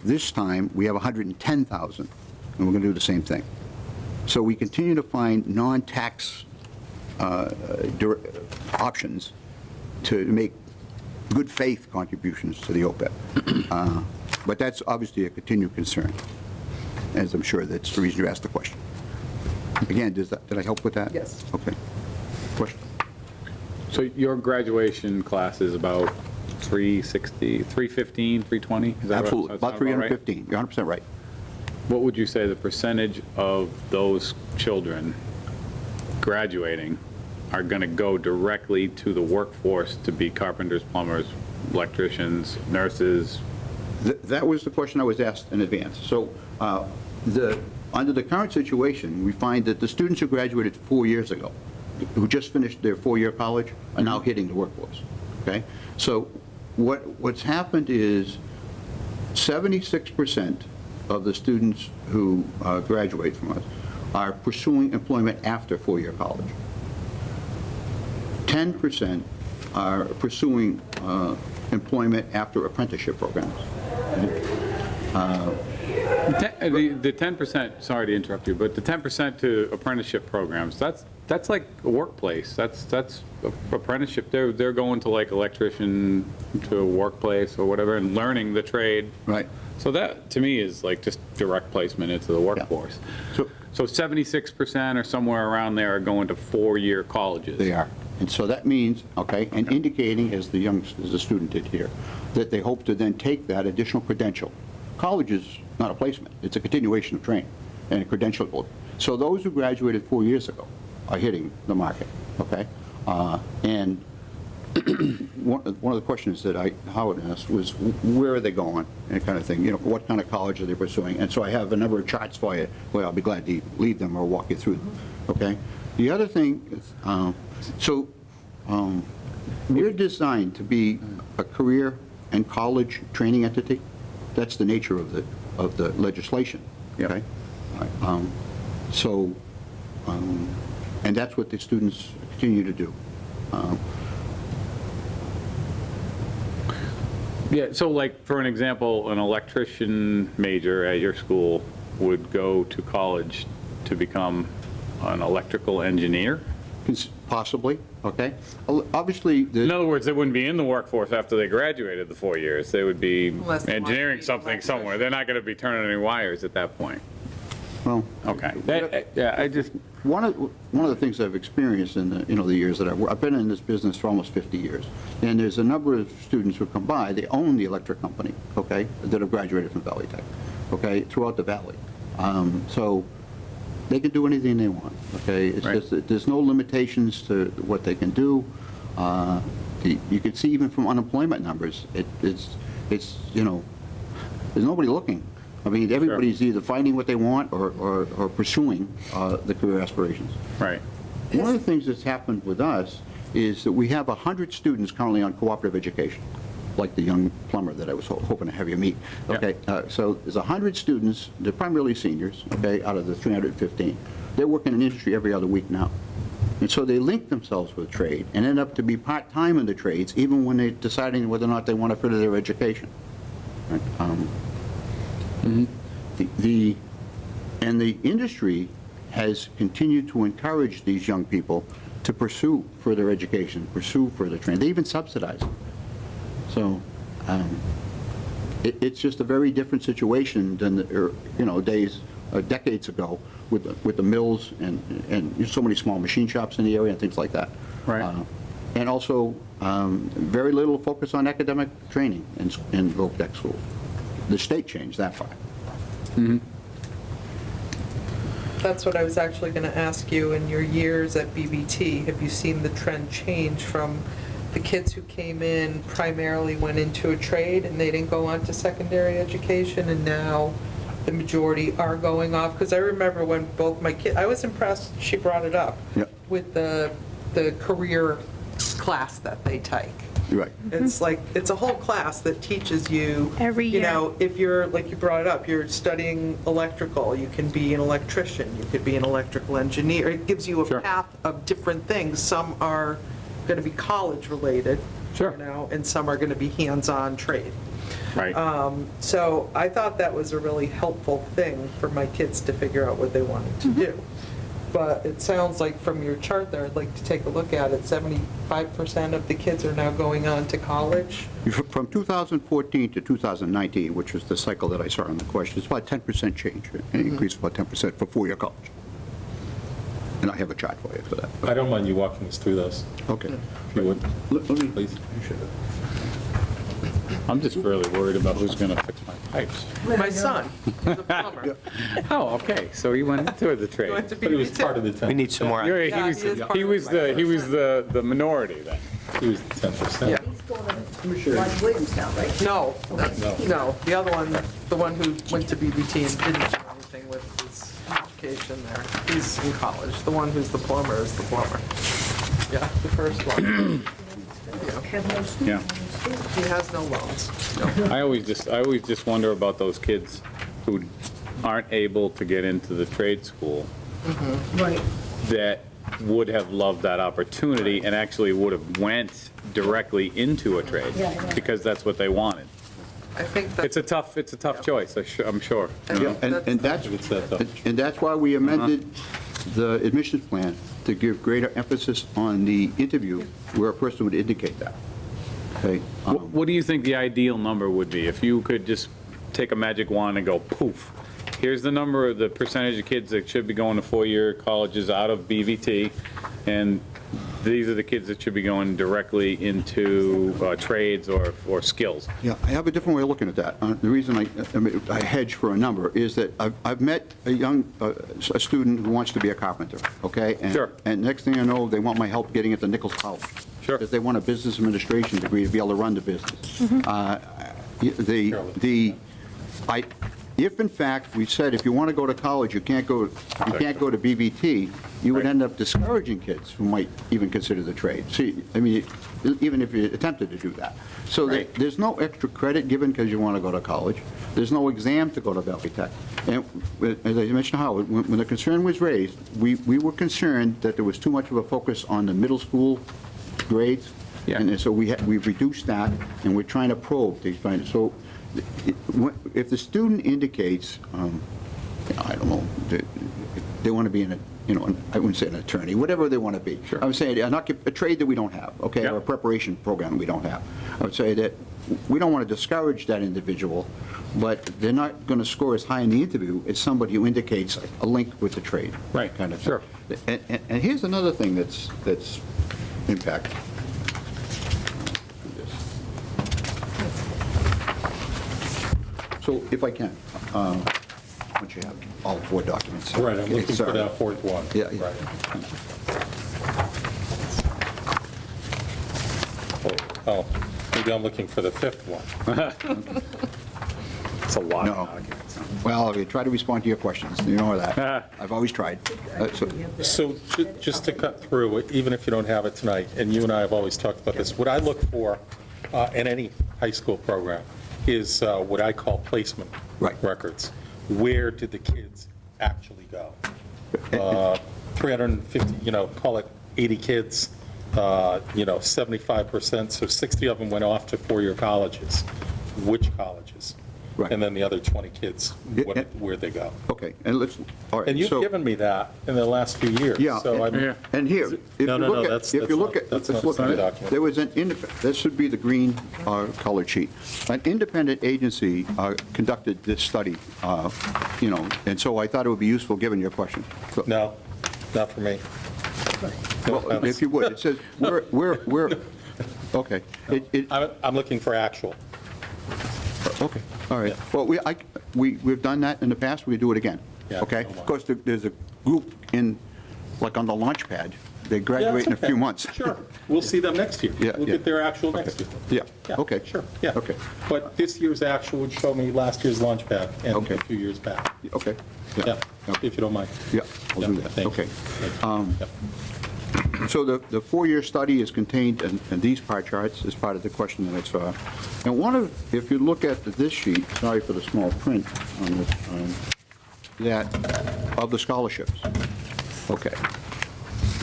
This time, we have $110,000, and we're going to do the same thing. So we continue to find non-tax options to make good faith contributions to the OPEB. But that's obviously a continued concern, as I'm sure that's the reason you asked the question. Again, did I help with that? Yes. Okay. Question? So your graduation class is about 360, 315, 320? Is that Absolutely. right? About 315. You're 100% right. What would you say the percentage of those children graduating are going to go directly to the workforce to be carpenters, plumbers, electricians, nurses? That was the question I was asked in advance. So under the current situation, we find that the students who graduated 4 years ago, who just finished their 4-year college, are now hitting the workforce, okay? So what's happened is 76% of the students who graduate from us are pursuing employment after 4-year college. 10% are pursuing employment after apprenticeship programs. The 10%, sorry to interrupt you, but the 10% to apprenticeship programs, that's like a workplace. That's apprenticeship. They're going to like electrician to a workplace or whatever and learning the trade. Right. So that, to me, is like just direct placement into the workforce. So 76% or somewhere around there are going to 4-year colleges. They are. And so that means, okay, and indicating, as the student did here, that they hope to then take that additional credential. College is not a placement. It's a continuation of training and a credential board. So those who graduated 4 years ago are hitting the market, okay? And one of the questions that Howard asked was, where are they going, and kind of thing, you know, what kind of college are they pursuing? And so I have a number of charts for you, where I'll be glad to lead them or walk you through them, okay? The other thing is, we're designed to be a career and college training entity. That's the nature of the legislation, okay? And that's what the students continue to do. Yeah, so like, for an example, an electrician major at your school would go to college to become an electrical engineer? Possibly, okay? Obviously, In other words, they wouldn't be in the workforce after they graduated the 4 years. They would be Unless they want to engineering be something somewhere. They're not going to be turning any wires at that point. well, Okay. Yeah, I just, one of the things I've experienced in the years that I've been in this business for almost 50 years, and there's a number of students who come by, they own the electric company, okay, that have graduated from Valley Tech, okay, throughout the valley. So they can do anything they want, okay? It's Right. just that there's no limitations to what they can do. You can see even from unemployment numbers, it's you know, there's nobody looking. I mean, everybody's either finding what they want or pursuing the career aspirations. right. One of the things that's happened with us is that we have 100 students currently on cooperative education, like the young plumber that I was hoping to have you meet. Yeah. Okay, so there's 100 students, they're primarily seniors, okay, out of the 315. They're working in industry every other week now. And so they link themselves with trade and end up to be part-time in the trades, even when they're deciding whether or not they want to further their education. Right? And the industry has continued to encourage these young people to pursue further education, pursue further training. They even subsidize it. So it's just a very different situation than decades ago with the mills and so many small machine shops in the area and things like that. Right. And also very little focus on academic training in voc tech schools. The state changed that far. That's what I was actually going to ask you. In your years at BBT, have you seen the trend change from the kids who came in primarily went into a trade and they didn't go on to secondary education, and now the majority are going off? Because I remember when both my kids, I was impressed, she brought it up, Yep. with the career class that they take. Right. It's like, it's a whole class that teaches you. Every You year. know, if you're, like you brought it up, you're studying electrical, you can be an electrician, you could be an electrical engineer. It gives you a Sure. path of different things. Some are going to be college-related. Sure. You know, and some are going to be hands-on trade. Right. So I thought that was a really helpful thing for my kids to figure out what they wanted to do. But it sounds like from your chart there, I'd like to take a look at it, 75% of the kids are now going on to college. From 2014 to 2019, which was the cycle that I saw in the question, it's about 10% change, an increase of about 10% for 4-year college. And I have a chart for you for that. I don't mind you walking us through those, Okay. if you would, Let me, please. I'm just really worried about who's going to fix my pipes. My son, the plumber, Oh, okay, so he went into the he went trade. to But he was BBT. part of the 10. We need some more. He Yeah, was, he is part he of was the minority then. He was 10%. Yeah. He's going to Ron Williams now, right? No, the other one, the one who went to BBT and didn't do anything with his clarification there. He's in college. The one who's the plumber is the plumber. Yeah, the first one. Yeah. He has no loans. I always just wonder about those kids who aren't able to get into the trade school Right. that would have loved that opportunity and actually would have went directly into a trade Yeah. because that's what they wanted. I think that's. It's a tough choice, I'm sure. you know? And that's why we amended the admissions plan to give greater emphasis on the interview where a person would indicate that. Okay? What do you think the ideal number would be? If you could just take a magic wand and go poof, here's the number of the percentage of kids that should be going to four-year colleges out of BVT, and these are the kids that should be going directly into trades or skills. Yeah, I have a different way of looking at that. The reason I hedge for a number is that I've met a student who wants to be a carpenter, okay? Sure. And next thing I know, they want my help getting into Nichols College. Sure. Because they want a business administration degree to be able to run the business. If in fact we said if you want to go to college, you can't go to BVT, you would end up discouraging kids who might even consider the trade. See, I mean, even if you attempted to do that. So Right. there's no extra credit given because you want to go to college. There's no exam to go to Valley Tech. And as I mentioned, Howard, when the concern was raised, we were concerned that there was too much of a focus on the middle school grades. Yeah. And so we've reduced that, and we're trying to probe to find it. So if the student indicates, I don't know, they want to be I wouldn't say an attorney, whatever they want to be. Sure. I would say a trade that we don't have, okay, Yeah. or a preparation program we don't have. I would say that we don't want to discourage that individual, but they're not going to score as high in the interview as somebody who indicates a link with the trade. Right, Kind of sure. thing. And here's another thing that's impacted. So if I can, once you have all four documents. Right, I'm Okay, looking for sorry. that fourth one. Yeah. Right. Oh, maybe I'm looking for the fifth one. It's a lot of No. documents. Well, I try to respond to your questions, you know that. I've always tried. So just to cut through, even if you don't have it tonight, and you and I have always talked about this, what I look for in any high school program is what I call placement Right. records. Where did the kids actually go? 350, call it 80 kids, 75%, so 60 of them went off to four-year colleges. Which colleges? Right. And then the other 20 kids, Yeah. where'd they go? Okay, and all right. And you've so- given me that in the last few years. Yeah, So I'm. and here, if you No, look that's at, if you look at, that's let's not look at the it. document. There was this should be the green colored sheet. An independent agency conducted this study, and so I thought it would be useful given your question. So- No, not for me. No Well, offense. if you would, it says, okay. I'm looking for actual. Okay, all right. Well, we've done that in the past, we do it again, Yeah, okay? no more. Of course, there's a group like on the launch pad, they graduate in a okay. few months. Sure, we'll see them next year. Yeah, We'll yeah. get their actual next year. Yeah, okay. Sure, yeah. Okay. But this year's actual would show me last year's launch pad and Okay. a few years back. Okay. Yeah, if you don't mind. Yeah, I'll do Yeah, that, thank you. okay. Thank you. Yeah. So the four-year study is contained in these pie charts as part of the question that I saw. And if you look at this sheet, sorry for the small print on this, of the scholarships. Okay.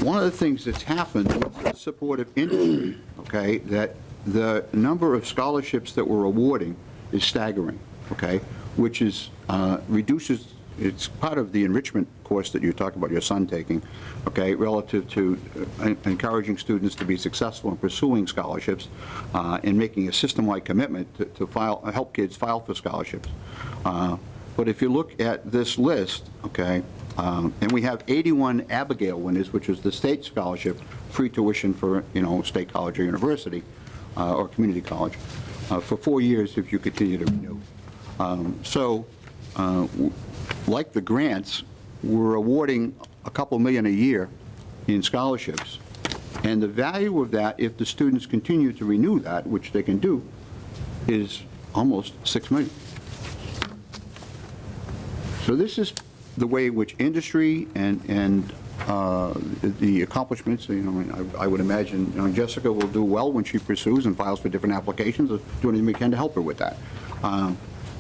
One of the things that's happened with the supportive industry, okay, that the number of scholarships that we're awarding is staggering, okay, which is reduces. It's part of the enrichment course that you talk about your son taking, okay, relative to encouraging students to be successful in pursuing scholarships and making a system-wide commitment to help kids file for scholarships. But if you look at this list, okay, and we have 81 Abigail winners, which is the state scholarship, free tuition for, state college or university or community college for 4 years if you continue to renew. Like the grants, we're awarding a couple million a year in scholarships. And the value of that, if the students continue to renew that, which they can do, is almost $6 million. So this is the way in which industry and the accomplishments, I would imagine, Jessica will do well when she pursues and files for different applications, do anything we can to help her with that.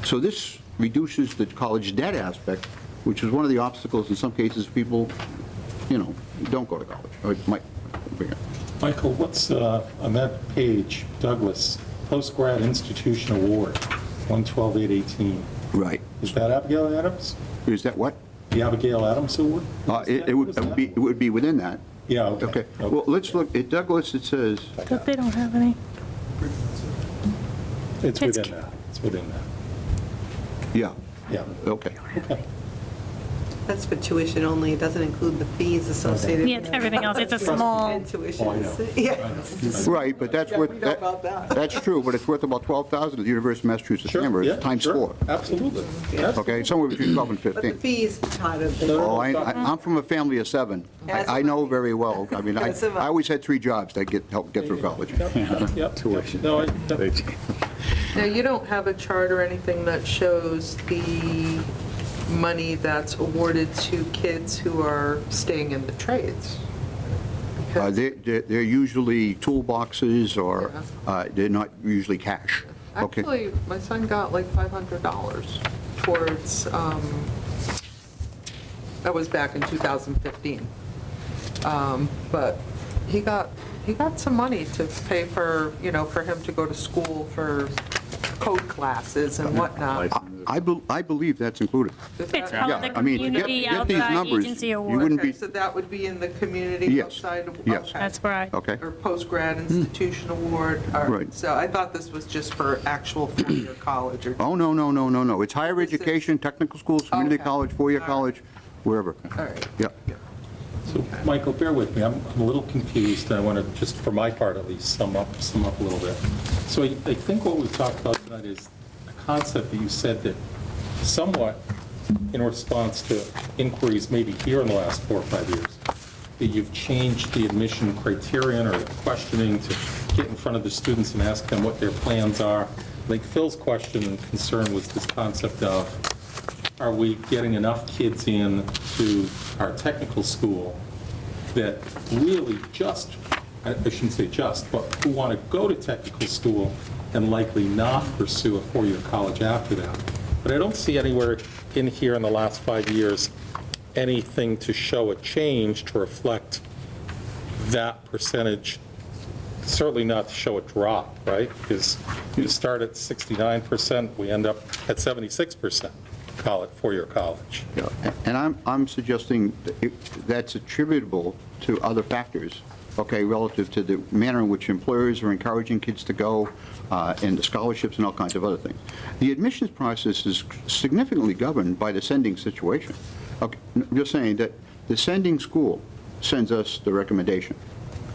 So this reduces the college debt aspect, which is one of the obstacles in some cases people, don't go to college, or might. Michael, what's on that page, Douglas, Postgrad Institution Award, 112-818? Right. Is that Abigail Adams? Is that what? The Abigail Adams Award? It would be within that. Yeah, okay. Okay. Well, let's look, at Douglas, it says, But they don't have any. It's within that. It's within that. yeah, Yeah. okay. Okay. That's for tuition only, it doesn't include the fees associated. Yeah, it's everything else. It's a small, And tuition. Oh, I know. Yeah. Right, but that's Yeah, worth, we know about that. that's true, but it's worth about $12,000 at the University of Massachusetts Sure, Amherst, yeah, times sure. 4. Absolutely. Okay, somewhere between 12 and But the 15. fees part of the. Oh, I'm from a family of 7. I know very well. I mean, I always had 3 jobs to help get through college. Yep. Tuition. No, Now, you don't have a chart or anything that shows the money that's awarded to kids who are staying in the trades? Because They're usually toolboxes, or they're not usually cash. Okay. actually, my son got like $500 towards, that was back in 2015. But he got some money to pay for, for him to go to school for code classes and whatnot. I believe that's included. Is it's that- called Yeah, the I mean, Community get these Outside numbers, Agency you Award. wouldn't Okay, be, so that would be in the community Yes, outside of, yes. okay. That's where I, okay? Or post-grad institution award. All Right. So I thought this was just for actual four-year college or, Oh, no. It's higher education, technical schools, community Okay. college, 4-year All right. college, wherever. all right. Yeah. So, Michael, bear with me, I'm a little confused, and I want to, just for my part at least, sum up a little bit. So I think what we talked about tonight is a concept that you said that somewhat in response to inquiries maybe here in the last 4 or 5 years, that you've changed the admission criterion or the questioning to get in front of the students and ask them what their plans are. Like Phil's question and concern was this concept of, are we getting enough kids in to our technical school that really just, I shouldn't say just, but who want to go to technical school and likely not pursue a 4-year college after that. But I don't see anywhere in here in the last 5 years anything to show a change to reflect that percentage, certainly not to show a drop, right? Because you start at 69%, we end up at 76%. College, 4-year college. Yeah, and I'm suggesting that's attributable to other factors, okay, relative to the manner in which employers are encouraging kids to go, and the scholarships and all kinds of other things. The admissions process is significantly governed by the sending situation. Okay, I'm just saying that the sending school sends us the recommendation,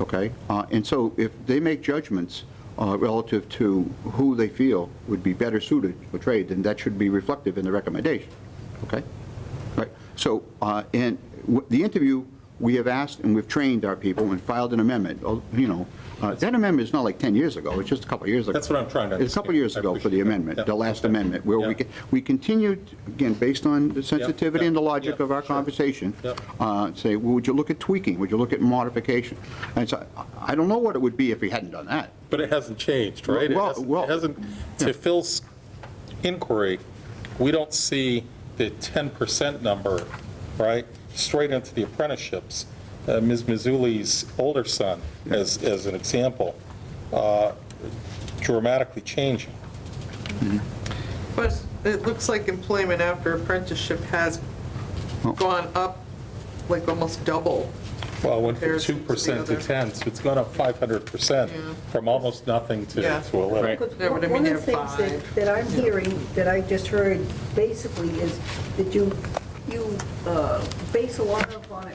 okay? And so if they make judgments relative to who they feel would be better suited for trade, then that should be reflective in the recommendation, okay? Right, so, and the interview, we have asked and we've trained our people and filed an amendment, that amendment is not like 10 years ago, it's just a couple of years ago. That's what I'm trying to It's a couple of years ago for the amendment, the last amendment, where Yeah. we continued, again, based on the sensitivity and the logic yeah, of our sure. conversation, Yep. say, well, would you look at tweaking, would you look at modification? And so, I don't know what it would be if we hadn't done that. But it hasn't changed, right? Well, It hasn't, to Phil's inquiry, we don't see the 10% number, right, straight into the apprenticeships. Ms. Mizzuli's older son, as an example, dramatically changing. But it looks like employment after apprenticeship has gone up like almost double. Well, it went from Compared to 2% to the other. 10, so it's gone up 500%, Yeah. from almost nothing to Yeah. a little. Right. Yeah, but I mean, One you of the have things five. that I'm hearing, that I just heard basically, is that you base a lot of on it,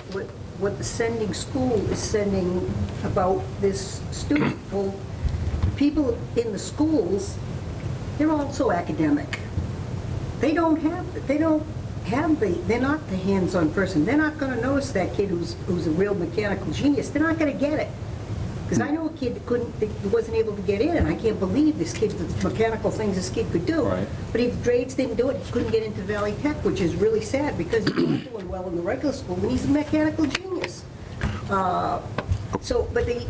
what the sending school is sending about this student. Well, people in the schools, they're also academic. They're not the hands-on person. They're not gonna notice that kid who's a real mechanical genius. They're not gonna get it. Because I know a kid that wasn't able to get in, and I can't believe the mechanical things this kid could do. Right. But his grades didn't do it, he couldn't get into Valley Tech, which is really sad, because he's not doing well in the regular school, and he's a mechanical genius. But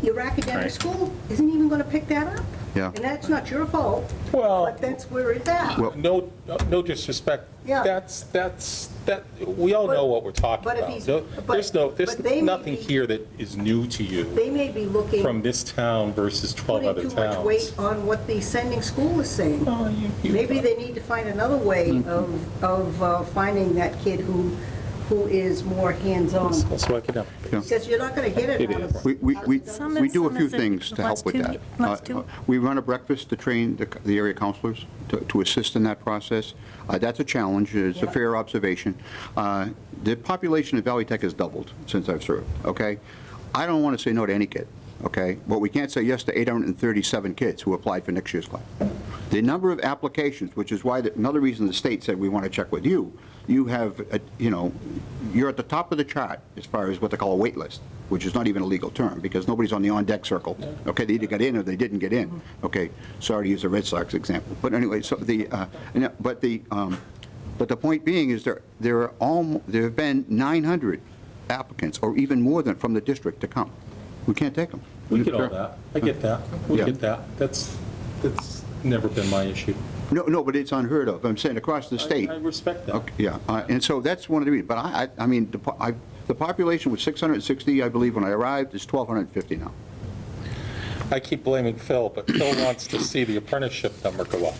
your academic Right. school isn't even gonna pick that up. Yeah. And that's not your fault, Well, but that's where it's at. Well- no disrespect. Yeah. We all But- know what we're talking but if about. he's- There's but they may nothing be- here that is new to you They may be looking, from this town versus 12 other putting towns. too much weight on what the sending school is saying. Oh, you- Maybe they need to find another way of finding that kid who is more hands-on. It's also academic. Because you're not going to get it out of. We do a few Some things to help with that. let's do- We run a breakfast to train the area counselors to assist in that process. That's a challenge, it's a fair observation. The population of Valley Tech has doubled since I've served, okay? I don't want to say no to any kid, okay? But we can't say yes to 837 kids who applied for next year's class. The number of applications, which is why, another reason the state said we want to check with you, you have, you're at the top of the chart as far as what they call a wait list, which is not even a legal term, because nobody's on the on-deck circle. Okay, they either got in or they didn't get in. Okay, sorry to use a Red Sox example. But anyway, so but the point being is there have been 900 applicants, or even more than, from the district to come. We can't take them. We get all that. I get that. We Yeah. get that. That's never been my issue. No, but it's unheard of. I'm saying across the state. I respect that. Okay, yeah, and so that's one of the reasons. But I mean, the population was 660, I believe, when I arrived, is 1,250 now. I keep blaming Phil, but Phil wants to see the apprenticeship number go up.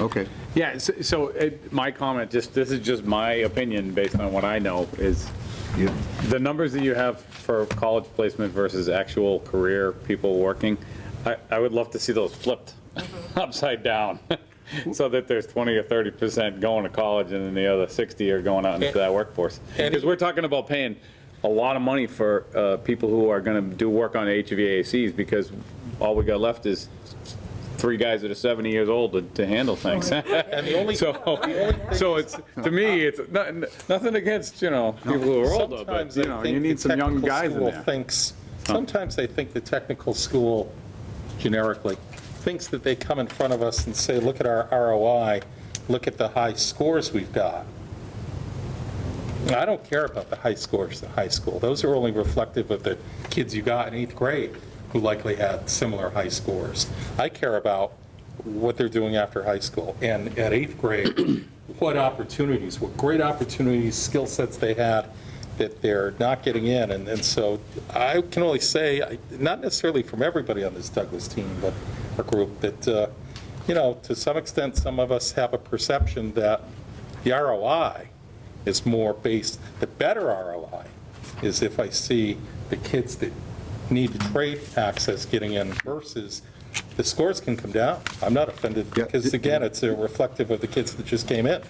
Okay. Yeah, so my comment, this is just my opinion based on what I know, is the numbers that you have for college placement versus actual career people working, I would love to see those flipped upside down, so that there's 20 or 30% going to college and then the other 60 are going out into that workforce. Because we're talking about paying a lot of money for people who are going to do work on HVACs, because all we got left is 3 guys that are 70 years old to handle things. And the only So it's, to me, it's nothing against, people who are older, but, sometimes I think you need the some young technical guys in school there. Sometimes I think the technical school, generically, thinks that they come in front of us and say, look at our ROI, look at the high scores we've got. And I don't care about the high scores in high school. Those are only reflective of the kids you got in 8th grade who likely had similar high scores. I care about what they're doing after high school. And at 8th grade, what opportunities, what great opportunities, skill sets they had that they're not getting in. And so I can only say, not necessarily from everybody on this Douglas team, but a group that, to some extent, some of us have a perception that the ROI is more based, the better ROI is if I see the kids that need the trade access getting in versus the scores can come down. I'm not offended because, again, it's a reflective of the kids that just came in.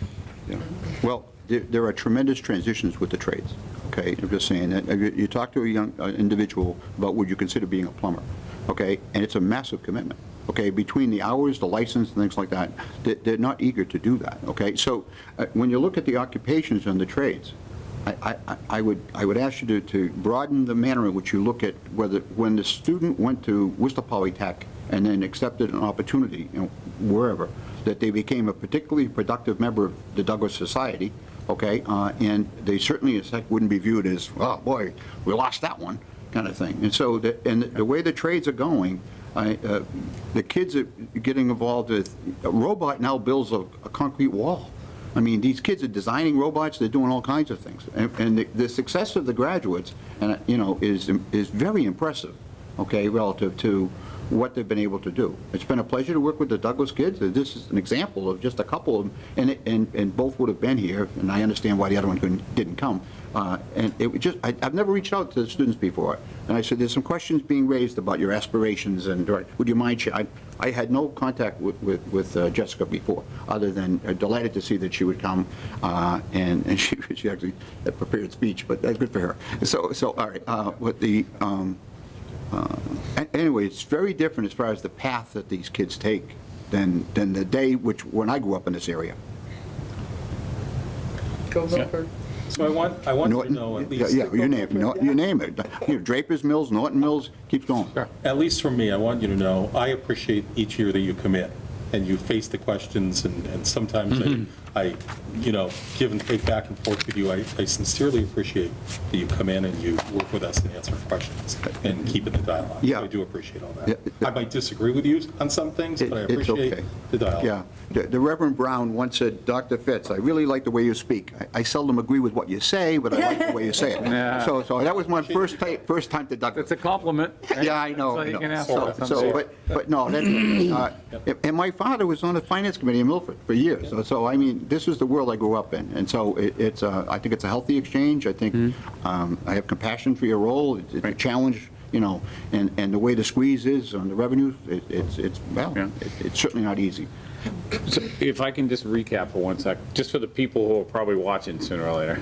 Yeah. Well, there are tremendous transitions with the trades, okay? I'm just saying that you talk to a young individual about would you consider being a plumber, okay? And it's a massive commitment, okay? Between the hours, the license, and things like that, they're not eager to do that, okay? So when you look at the occupations and the trades, I would ask you to broaden the manner in which you look at when the student went to Worcester Polytech and then accepted an opportunity, wherever, that they became a particularly productive member of the Douglas Society, okay? And they certainly wouldn't be viewed as, oh, boy, we lost that one, kind of thing. And so, the way the trades are going, the kids are getting involved with, a robot now builds a concrete wall. I mean, these kids are designing robots, they're doing all kinds of things. And the success of the graduates, is very impressive, okay, relative to what they've been able to do. It's been a pleasure to work with the Douglas kids. This is an example of just a couple of them, and both would have been here, and I understand why the other one didn't come. And it just, I've never reached out to the students before, and I said, there's some questions being raised about your aspirations, and would you mind, I had no contact with Jessica before, other than delighted to see that she would come, and she actually prepared speech, but that's good for her. So all right, with the, anyway, it's very different as far as the path that these kids take than the day when I grew up in this area. Go Milford. So I want you to know at least. Yeah, you name it. Draper's Mills, Norton Mills, keeps going. At least for me, I want you to know, I appreciate each year that you come in and you face the questions, and sometimes I give and take back and forth with you. I sincerely appreciate that you come in and you work with us and answer questions and keep in the dialogue. Yeah. So I do appreciate all that. Yeah. I might disagree with you on some things, but I It's appreciate okay. the dialogue. Yeah. The Reverend Brown once said, Dr. Fitz, I really like the way you speak. I seldom agree with what you say, but I like the way you say it. Yeah. So that was my first time to Dr. It's a compliment. Right? Yeah, I know. That's all you I can know. ask for So, someday. but no, and my father was on the finance committee in Milford for years. So I mean, this is the world I grew up in, and so I think it's a healthy exchange. I think I have compassion for your role. It's a challenge, and the way the squeeze is on the revenues, it's certainly not easy. So if I can just recap for 1 sec, just for the people who are probably watching sooner or later.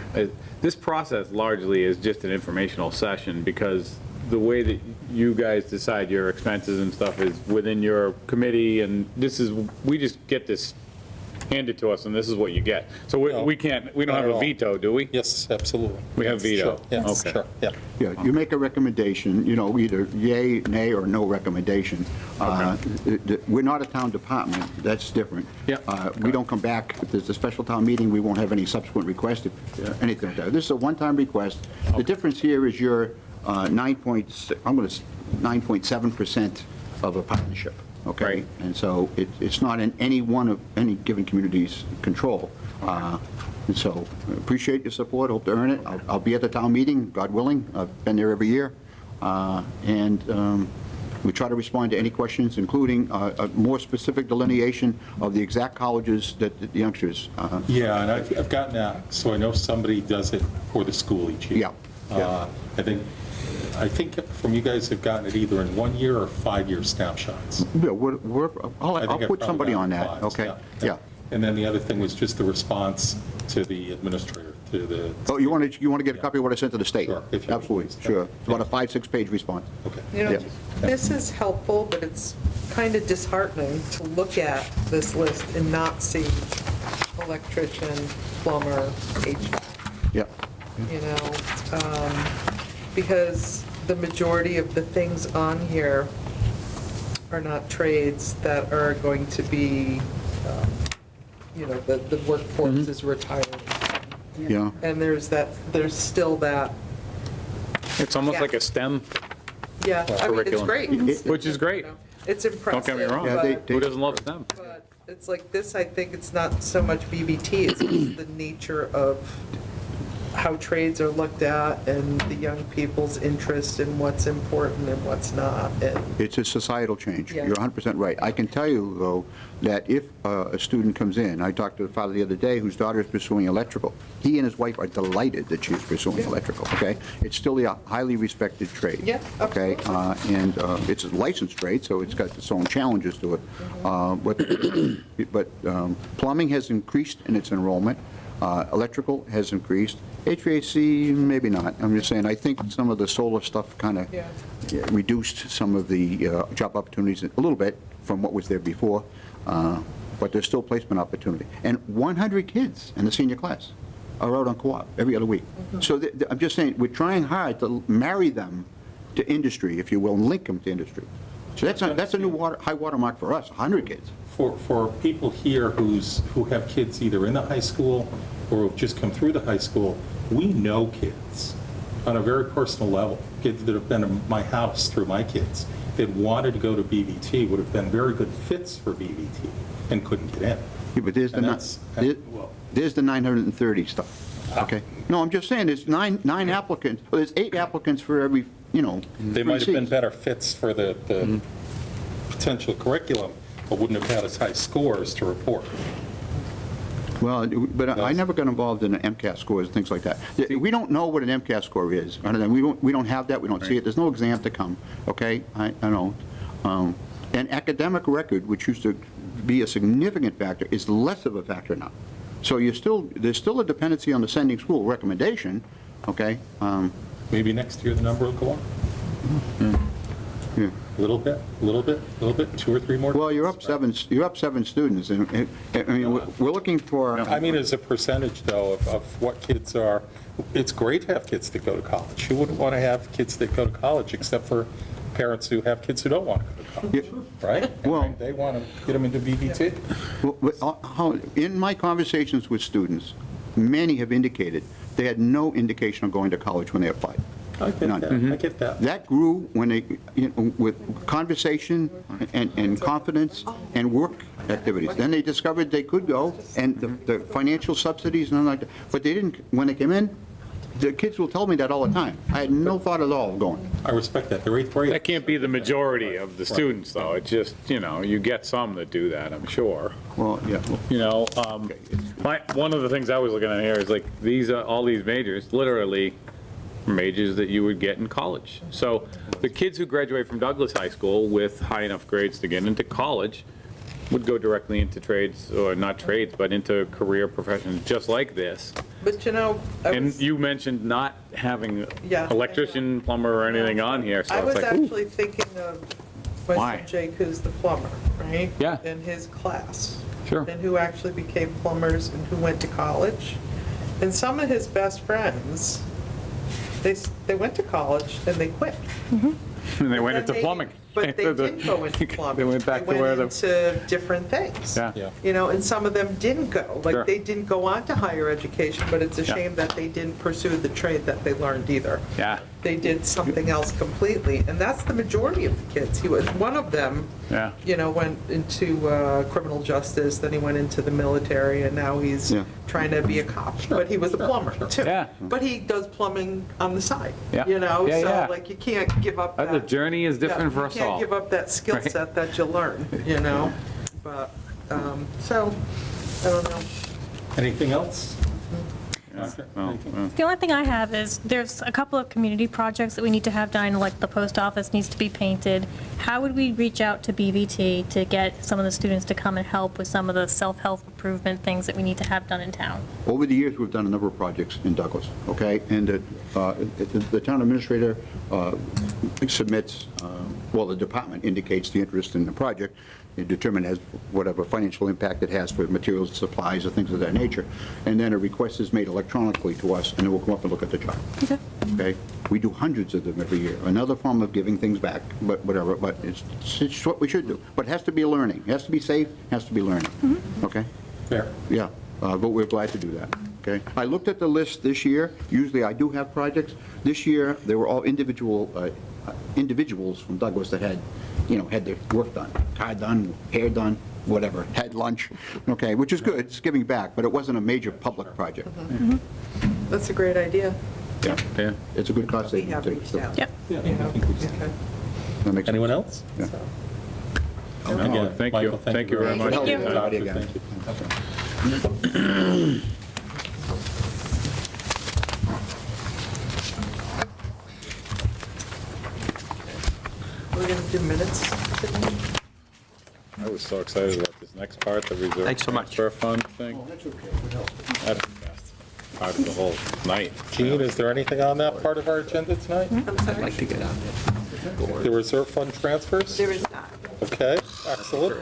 This process largely is just an informational session because the way that you guys decide your expenses and stuff is within your committee, and we just get this handed to us, and this is what you get. So we don't have a veto, do we? Yes, absolutely. We have veto. Sure. Yes, Okay. sure. Yeah. Yeah, you make a recommendation, either yay, nay, or no recommendation. We're not a town department, that's different. Yeah. We don't come back, if there's a special town meeting, we won't have any subsequent request, anything like that. This is a one-time request. The difference here is your 9.7% of a partnership, okay? Right. And so it's not in any given community's control. And so appreciate your support, hope to earn it. I'll be at the town meeting, God willing. I've been there every year. And we try to respond to any questions, including a more specific delineation of the exact colleges that the youngsters. Yeah, and I've gotten that, so I know somebody does it for the school each year. Yeah. I think from you guys have gotten it either in 1 year or 5-year snapshots. Yeah, I I'll think I've put probably somebody on gotten that, fives, okay? Yeah. And then the other thing was just the response to the administrator, to the. Oh, you want to get a copy of what I sent to the state? Sure, if you would, Absolutely, please. sure. It's about a 5-6 page response. Okay. Yeah. This is helpful, but it's kind of disheartening to look at this list and not see electrician, plumber, HVAC. Yeah. Because the majority of the things on here are not trades that are going to be, the workforce is retiring. Yeah. And there's still that, It's almost Yeah. like a STEM, yeah, I mean, it's Curriculum. great. which is great. It's impressive. Don't get me wrong. Yeah, but- Who doesn't love STEM? But it's like this, I think it's not so much BBT, it's just the nature of how trades are looked at and the young people's interest in what's important and what's not. And It's a societal change. Yeah. You're 100% right. I can tell you, though, that if a student comes in, I talked to the father the other day whose daughter is pursuing electrical. He and his wife are delighted that she is pursuing electrical, okay? It's still a highly respected trade. Yeah, Okay? And it's a licensed trade, so it's got its own challenges to it. But plumbing has increased in its enrollment. Electrical has increased. HVAC, maybe not. I'm just saying, I think some of the solar stuff kind of Yeah. reduced some of the job opportunities a little bit from what was there before, but there's still placement opportunity. And 100 kids in the senior class are out on co-op every other week. So I'm just saying, we're trying hard to marry them to industry, if you will, and link them to industry. So that's a new high water mark for us, 100 kids. For people here who have kids either in the high school or have just come through the high school, we know kids on a very personal level, kids that have been in my house through my kids, that wanted to go to BVT, would have been very good fits for BVT and couldn't get in. Yeah, but there's And there's the 930 stuff, okay? No, I'm just saying, there's nine applicants, well, there's 8 applicants for every, They 3 might have been seats. better fits for the potential curriculum, but wouldn't have had as high scores to report. Well, but I never got involved in the MCAS scores and things like that. We don't know what an MCAS score is. We don't have that, we don't see it, there's no exam to come, okay? I know. An academic record, which used to be a significant factor, is less of a factor now. So there's still a dependency on the sending school recommendation, okay? Maybe next year the number will go up. Yeah. A little bit, 2 or 3 more. Well, you're up 7 students, and I mean, we're looking for. I mean, as a percentage, though, of what kids are, it's great to have kids that go to college. Who wouldn't want to have kids that go to college, except for parents who have kids who don't want to go to college, right? Well- They want to get them into BVT. In my conversations with students, many have indicated they had no indication of going to college when they applied. I get None. that, I get that. That grew when they, with conversation and confidence and work activities. Then they discovered they could go, and the financial subsidies and all like that. But they didn't, when they came in, the kids will tell me that all the time. I had no thought at all of going. I respect that, they're eighth grade. That can't be the majority of the students, though. It's just, you get some that do that, I'm sure. Well, yeah. One of the things I was looking at here is like, all these majors, literally majors that you would get in college. So the kids who graduate from Douglas High School with high enough grades to get into college would go directly into trades, or not trades, but into career professions just like this. But I And was- you mentioned not having Yeah. electrician, plumber, or anything on here, so I it's was like, ooh. actually thinking of my Why? son Jake, who's the plumber, right? Yeah. In his class. Sure. And who actually became plumbers and who went to college. And some of his best friends, they went to college and they quit. And they went And into plumbing. But they didn't go into plumbing. They went back to where They went into different things. Yeah. And some of them didn't go. Sure. Like, they didn't go on to higher education, but it's a Yeah. shame that they didn't pursue the trade that they learned either. Yeah. They did something else completely, and that's the majority of the kids. One of them, Yeah. went into criminal justice, then he went into the military, and now he's Yeah. trying to be a cop. But he was a plumber, too. Yeah. But he does plumbing on the side, Yeah. Yeah, So, yeah. like, you can't give up that. The journey is different for us You all. can't give up that skill Right. set that you learn, But, so, I don't know. Anything else? Well, The only thing I have is, there's a couple of community projects that we need to have done, like the post office needs to be painted. How would we reach out to BVT to get some of the students to come and help with some of the self-help improvement things that we need to have done in town? Over the years, we've done a number of projects in Douglas, okay? And the town administrator submits, the department indicates the interest in the project. It determines whatever financial impact it has for materials, supplies, or things of that nature. And then a request is made electronically to us, and then we'll come up and look at the job. Okay? We do hundreds of them every year. Another form of giving things back, but whatever, but it's what we should do. But it has to be learning. It has to be safe, it has to be learning. Okay? Fair. Yeah, but we're glad to do that, okay? I looked at the list this year. Usually I do have projects. This year, they were all individuals from Douglas that had their work done, car done, hair done, whatever, had lunch, okay, which is good, it's giving back, but it wasn't a major public project. That's a great idea. Yeah, Yeah. it's a good cost We saving. have reached out. Yep. Okay. Anyone else? Yeah. Again, Thank you. Michael, Thank you very much. Thank you. Thank you. Thank you. We're going to do minutes. I was so excited about this next part, the reserve. Thanks so much. Transfer fund thing. That's the best part of the whole night. Gene, is there anything on that part of our agenda tonight? I'm sorry. Like to get on it. The reserve fund transfers? There is not. Okay, excellent.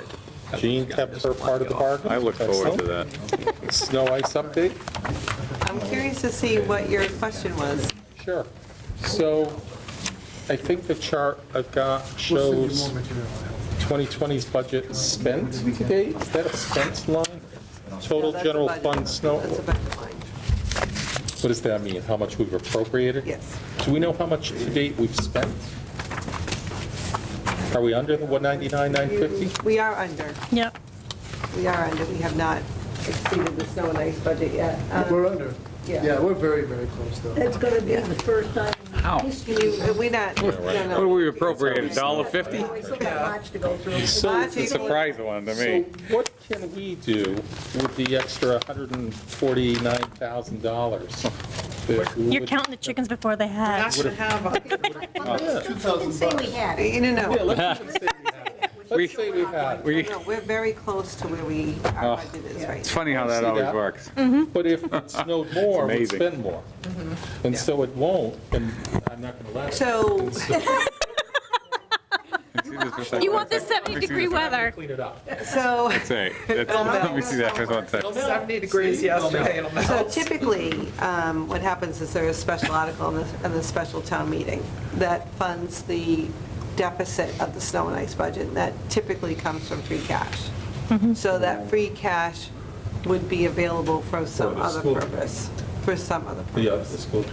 Gene kept her part of the bargain. I look forward to Excellent. that. Snow ice update? I'm curious to see what your question was. Sure. So I think the chart I've got We'll send you shows more material on health. 2020's budget spent to date. Is that a spent line? Total No, that's a general budget. fund snow? That's a budget line. What does that mean? How much we've appropriated? Yes. Do we know how much to date we've spent? Are we under the 199, 950? We are under. Yep. We are under. We have not exceeded the snow and ice budget yet. We're under. Yeah. Yeah, we're very, very close, though. It's going to be the first time. How? We not, no, What no. do we appropriate, $1.50? We still got March to go through. So, It's a surprise one to so me. what can we do with the extra $149,000? that we You're would- counting the chickens before they Not hatch. to have a Didn't say we had it. No. Let's say we've had, No, we're very close to where our budget is right It's now. funny how that See always that? works. but if it snowed more, we'd amazing. spend more. And so it won't, and I'm not going to let it. So, It's either second. You want the 70-degree weather. Clean it up. So, That's right. Let me see that for 1 second. 70 degrees yesterday. It'll so melt. typically, what happens is there's a special article in the special town meeting that funds the deficit of the snow and ice budget, and that typically comes from free cash. So that free cash would be available for some the other school. purpose, for some other Yeah, the purpose. school.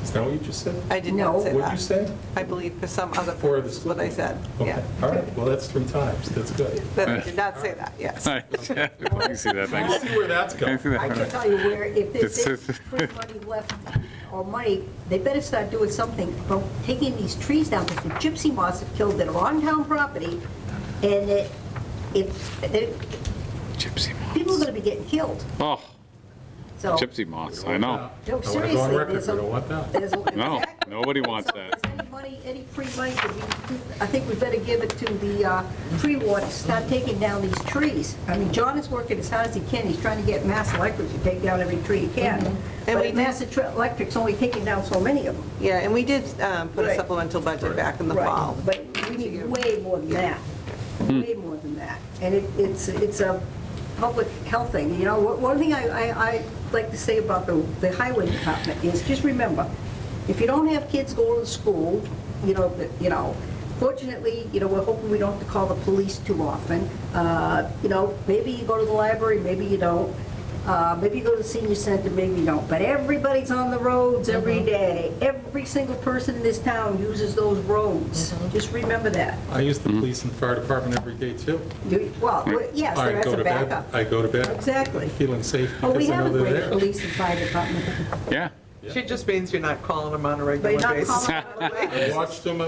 Is that what you just said? I did No. not say What'd you that. say? I believe for some other For the purpose, is school. what I said. Okay, Yeah. all right, well, that's 3 times, that's good. But I did not say that, yes. Let me see that, I thanks. see where that's Let going. me see I can that. tell you where, if It's- there's free money left, or money, they better start doing something about taking these trees down, because the gypsy moths have killed that are on town property, and Gypsy people are moths. gonna be getting killed, Oh, so. gypsy moths, I know. No, I want to go seriously, on record, there's we a- don't want that. there's a- No, nobody wants So that. if there's any money, any free money, I think we better give it to the tree wardens, start taking down these trees. I mean, John is working as hard as he can, he's trying to get Mass Electric to take down every tree he can. And we But Mass Electric's only taking down so many of them. Yeah, and we did put a Right. supplemental budget back in the Right. fall. But we need way more than that, way more than that. And it's a public health thing, you know. One thing I like to say about the highway department is, just remember, if you don't have kids going to school, you know, fortunately, you know, we're hoping we don't have to call the police too often. You know, maybe you go to the library, maybe you don't. Maybe you go to the senior center, maybe you don't. But everybody's on the roads every day. Every single person in this town uses those roads. Just remember that. I use the police and fire department every day, too. Well, yes, I that's go a to bed. backup. I go to bed. Exactly. Feeling safe Oh, we because I have know a they're great there. police and fire department. Yeah. She just means you're not calling them on a But regular you're not basis. calling I watched them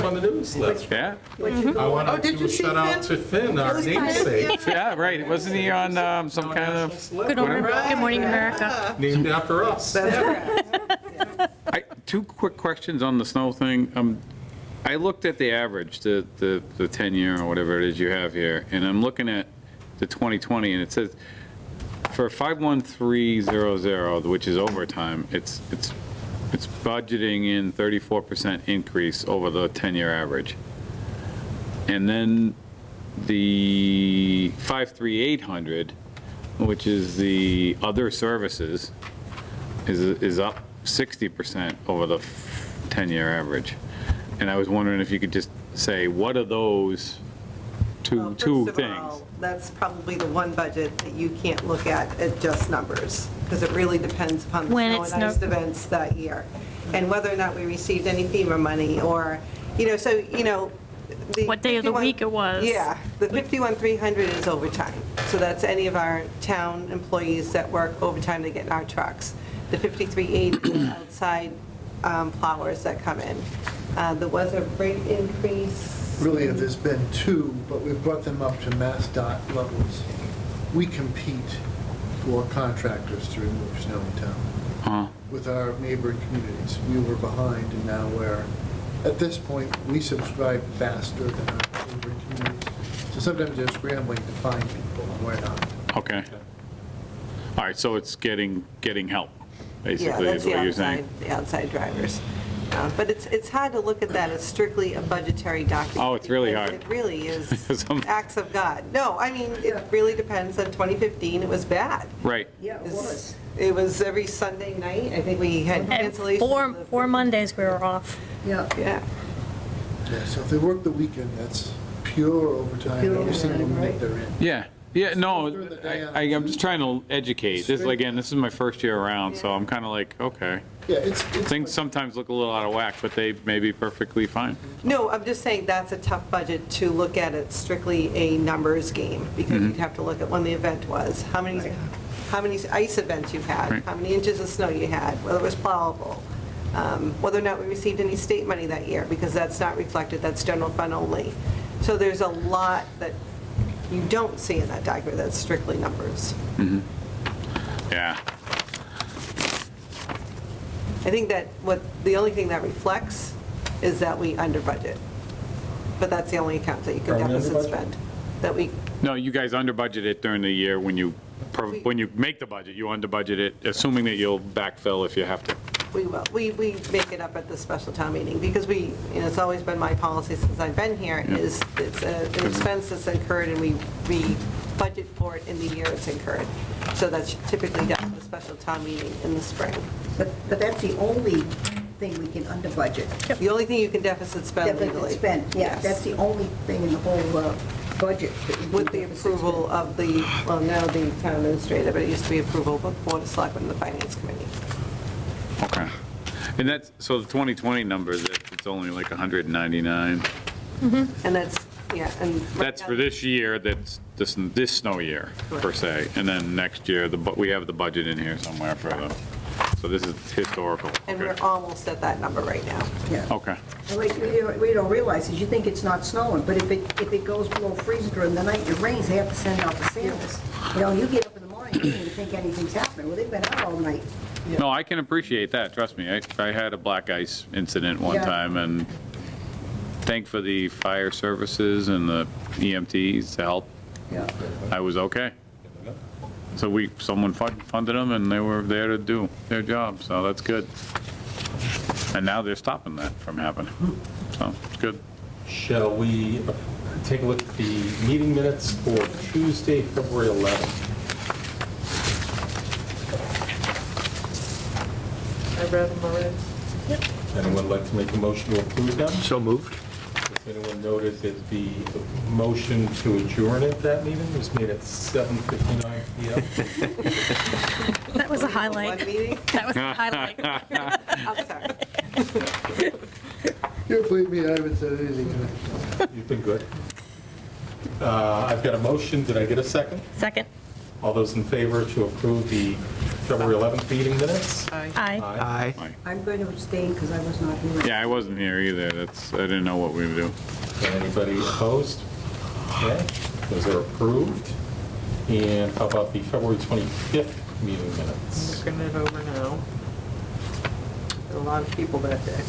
on the news last Yeah. what you I go. wanted Oh, did to you see shout out to Finn, our namesake, Yeah, right. Wasn't he on some kind national of, celebrity, Good morning, America. named after us. two quick questions on the snow thing. I looked at the average, the 10-year or whatever it is you have here, and I'm looking at the 2020, and it says for 51300, which is overtime, it's budgeting in 34% increase over the 10-year average. And then the 53800, which is the other services, is up 60% over the 10-year average. And I was wondering if you could just say, what are those Well, two first of things? all, that's probably the one budget that you can't look at just numbers, because it really depends upon the When snow it's and ice events that year, and whether or not we received any FEMA money, or, you know, so, you know. the What day of the 51 week it was. Yeah, the 51,300 is overtime, so that's any of our town employees that work overtime to get in our trucks. The 5380 is outside plowers that come in. There was a rate increase. Really, there's been 2, but we've brought them up to MassDOT levels. We compete for contractors to remove snow in town with our neighboring communities. We were behind, and now we're, at this point, we subscribe faster than our neighboring communities. So sometimes they're scrambling to find people, and we're not. Okay. All right, so it's getting help, Yeah, basically, that's is the what you're outside, saying. the outside drivers. But it's hard to look at that as strictly a budgetary document. Oh, it's really because hard. It really is Some- acts of God. No, I mean, it really depends. In 2015, it was bad. Right. Yeah, it was. It was every Sunday night. I think we had And cancellations. four Mondays we were off. Yeah. Yeah. Yeah, so if they work the weekend, that's pure overtime Pure every single overtime, minute right. they're in. Yeah, no, During the day, I'm just trying to educate. Again, this is my first year around, so I'm kind of like, okay. Yeah, it's. Things sometimes look a little out of whack, but they may be perfectly fine. No, I'm just saying that's a tough budget to look at it strictly a numbers game, because you'd have to look at when the event was, how many ice events you had, Right. how many inches of snow you had, whether it was plowable, whether or not we received any state money that year, because that's not reflected, that's general fund only. So there's a lot that you don't see in that document that's strictly numbers. Yeah. I think that the only thing that reflects is that we under budget. But that's the only account that you can Are we under deficit budget? spend. That we, No, you guys under budget it during the year when you make the budget, you under budget it, assuming that you'll backfill if you have to. We will. We make it up at the special town meeting, because it's always been my policy since I've been here, is it's an expense that's incurred, and we budget for it in the year it's incurred. So that's typically done at the special town meeting in the spring. But that's the only thing we can under budget. The only thing you can deficit spend legally. Deficit spend, yeah, Yes. that's the only thing in the whole budget. that we can With the deficit approval spend. of now the town administrator, but it used to be approval of the Board of Selectmen and the Finance Committee. Okay. And that's, so the 2020 number, it's only like 199. And that's, yeah, and. That's for this year, that's this snow year, per se. And then next year, we have the budget in here somewhere for the, so this is historical. And Okay. we're almost at that number right now. Yeah. Okay. And what we don't realize is you think it's not snowing, but if it goes below freezing during the night, it rains, they have to send out the sailors. You get up in the morning, you don't even think anything's happening. Well, they've been out all night. No, I can appreciate that, trust me. I had a black ice incident one Yeah. time, and thank for the fire services and the EMTs to help. Yeah. I was okay. So someone funded them, and they were there to do their job, so that's good. And now they're stopping that from happening, so it's good. Shall we take a look at the meeting minutes for Tuesday, February 11th? I read them already. Anyone like to make a motion to approve them? So moved. Has anyone noted that the motion to adjourn at that meeting was made at 7:59 PM? That was a highlight. One meeting? That was a highlight. I'm sorry. You believe me, I haven't said anything tonight. You've been good. I've got a motion. Did I get a second? Second. All those in favor to approve the February 11th meeting minutes? Aye. Aye. Aye. I'm going to abstain because I was not here. Yeah, I wasn't here either, I didn't know what we would do. Anybody opposed? Okay, those are approved. And how about the February 25th meeting minutes? Looking it over now. There were a lot of people that day.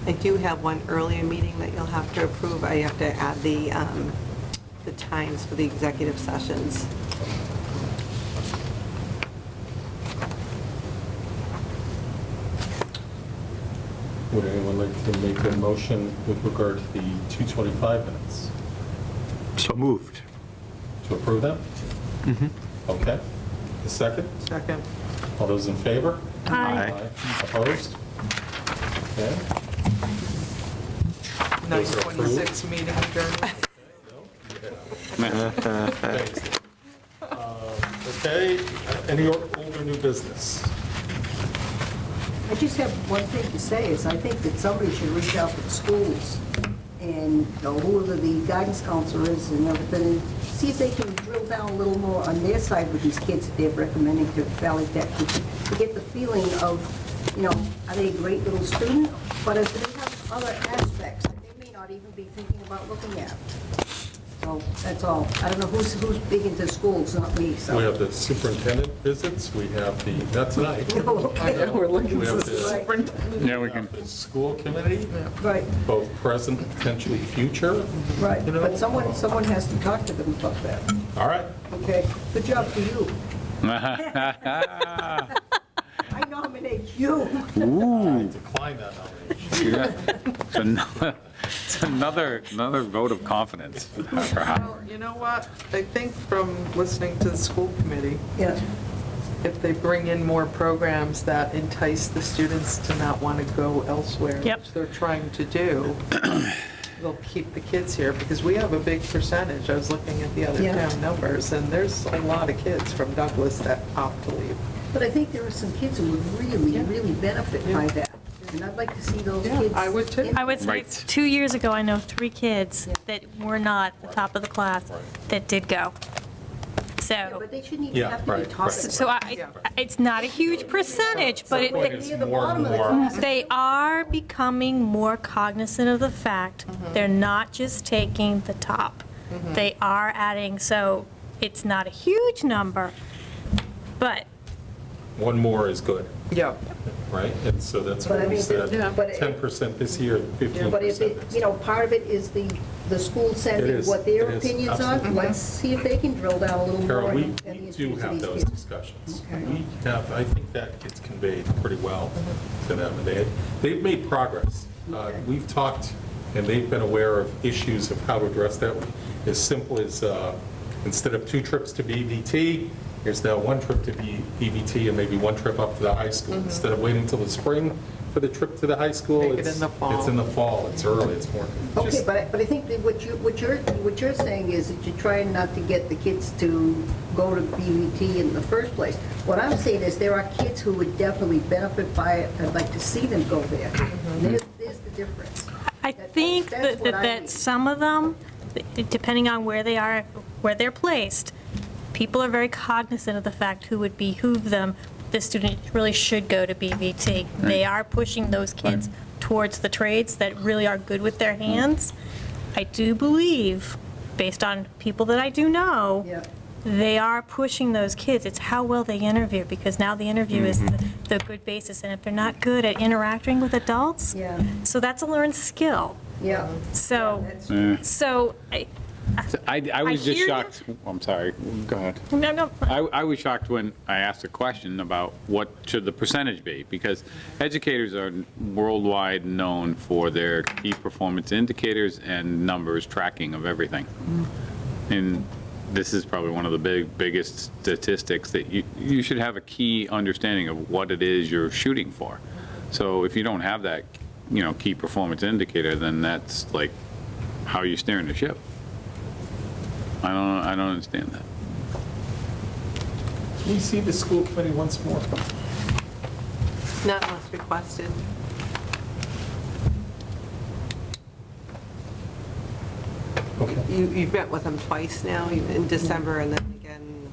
I do have one earlier meeting that you'll have to approve. I have to add the times for the executive sessions. Would anyone like to make a motion with regard to the 225 minutes? So moved. To approve them? Okay. The second? Second. All those in favor? Aye. Opposed? Okay. Those are approved. 9:26 meeting adjourned. Thanks. Okay, any old or new business? I just have one thing to say, is I think that somebody should reach out to the schools and whoever the guidance counselor is and everything, and see if they can drill down a little more on their side with these kids that they're recommending to Valley Tech, to get the feeling of, are they a great little student, but do they have other aspects that they may not even be thinking about looking at? So that's all. I don't know who's big into schools, not me, so. We have the superintendent visits, we have the, not tonight. I know, we're looking We for have the the- superintendent. Yeah, we can. The school committee, Right, both present, potentially future. right. You know, But someone has to talk to them about that. All right. Okay, good job for you. I nominate you. I decline that nomination. Yeah. It's another vote of confidence for her. Well, you know what? I think from listening to the school committee, Yeah, if they bring in more programs that entice the students to not want to go elsewhere, Yep. which they're trying to do, they'll keep the kids here, because we have a big percentage. I was looking at the other Yeah. town numbers, and there's a lot of kids from Douglas that opt to leave. but I think there are some kids who would really benefit by that. And I'd like to see those Yeah, kids. I would too. I would say Right. 2 years ago, I know 3 kids that were not the top of the class that did go. Yeah, So, but they shouldn't even Yeah, have to be right, talked right. about. so it's not a huge percentage, but Point it, is Near the more bottom and of the more. class. they are becoming more cognizant of the fact they're not just taking the top. They are adding, so it's not a huge number, but One more is good, Yeah. right? And so that's But I what we mean, said, yeah, but it- 10% this year, 15% But if it, next year. part of it is the the school send It in is, what their it is, opinions are. absolutely. Let's see if they can drill down a little more. Carol, we in the do issues of have these those kids. discussions. Okay. We have, I think that gets conveyed pretty well to them, and they've made progress. We've talked, and they've been aware of issues of how to address that. As simple as, instead of 2 trips to BVT, there's now 1 trip to BVT and maybe 1 trip up to the high school. Instead of waiting till the spring for the trip to the high school, Make it it's in the fall. it's in the fall, it's early, it's more. Okay, just- but I think that what you're saying is that you're trying not to get the kids to go to BVT in the first place. What I'm saying is there are kids who would definitely benefit by it. I'd like to see them go there. There's the difference. I That's think what I mean. that some of them, depending on where they are, where they're placed, people are very cognizant of the fact who would behoove them. This student really should go to BVT. They are pushing those kids towards the trades that really are good with their hands. I do believe, based on people that I do know, Yeah. they are pushing those kids. It's how well they interview, because now the interview is the good basis. And if they're not good at interacting with adults, Yeah. so that's a learned skill. Yeah. So, That's- so, I was I just hear you. shocked, I'm sorry, go ahead. no, I was shocked when I asked a question about what should the percentage be, because educators are worldwide known for their key performance indicators and numbers tracking of everything. And this is probably one of the biggest statistics that you should have a key understanding of what it is you're shooting for. So if you don't have that, key performance indicator, then that's like how you're steering the ship. I don't understand that. Can we see the school committee once more? Not unless requested. Okay. You've met with them twice now, in December and then again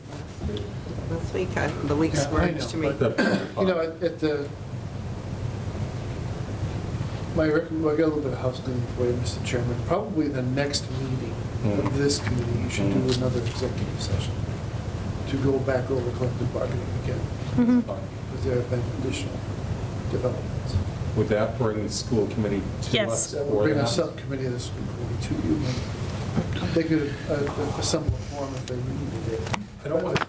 this week. The weeks Yeah, I merged to know, me. but, you know, at the, I got a little bit of housekeeping for you, Mr. Chairman. Probably the next meeting of this committee, you should do another executive session to go back over collective bargaining again, because there have been additional developments. Would that bring the school committee to Yes. us? That will bring a subcommittee of the school committee to you. and They could assemble a forum if they needed it. I don't want to.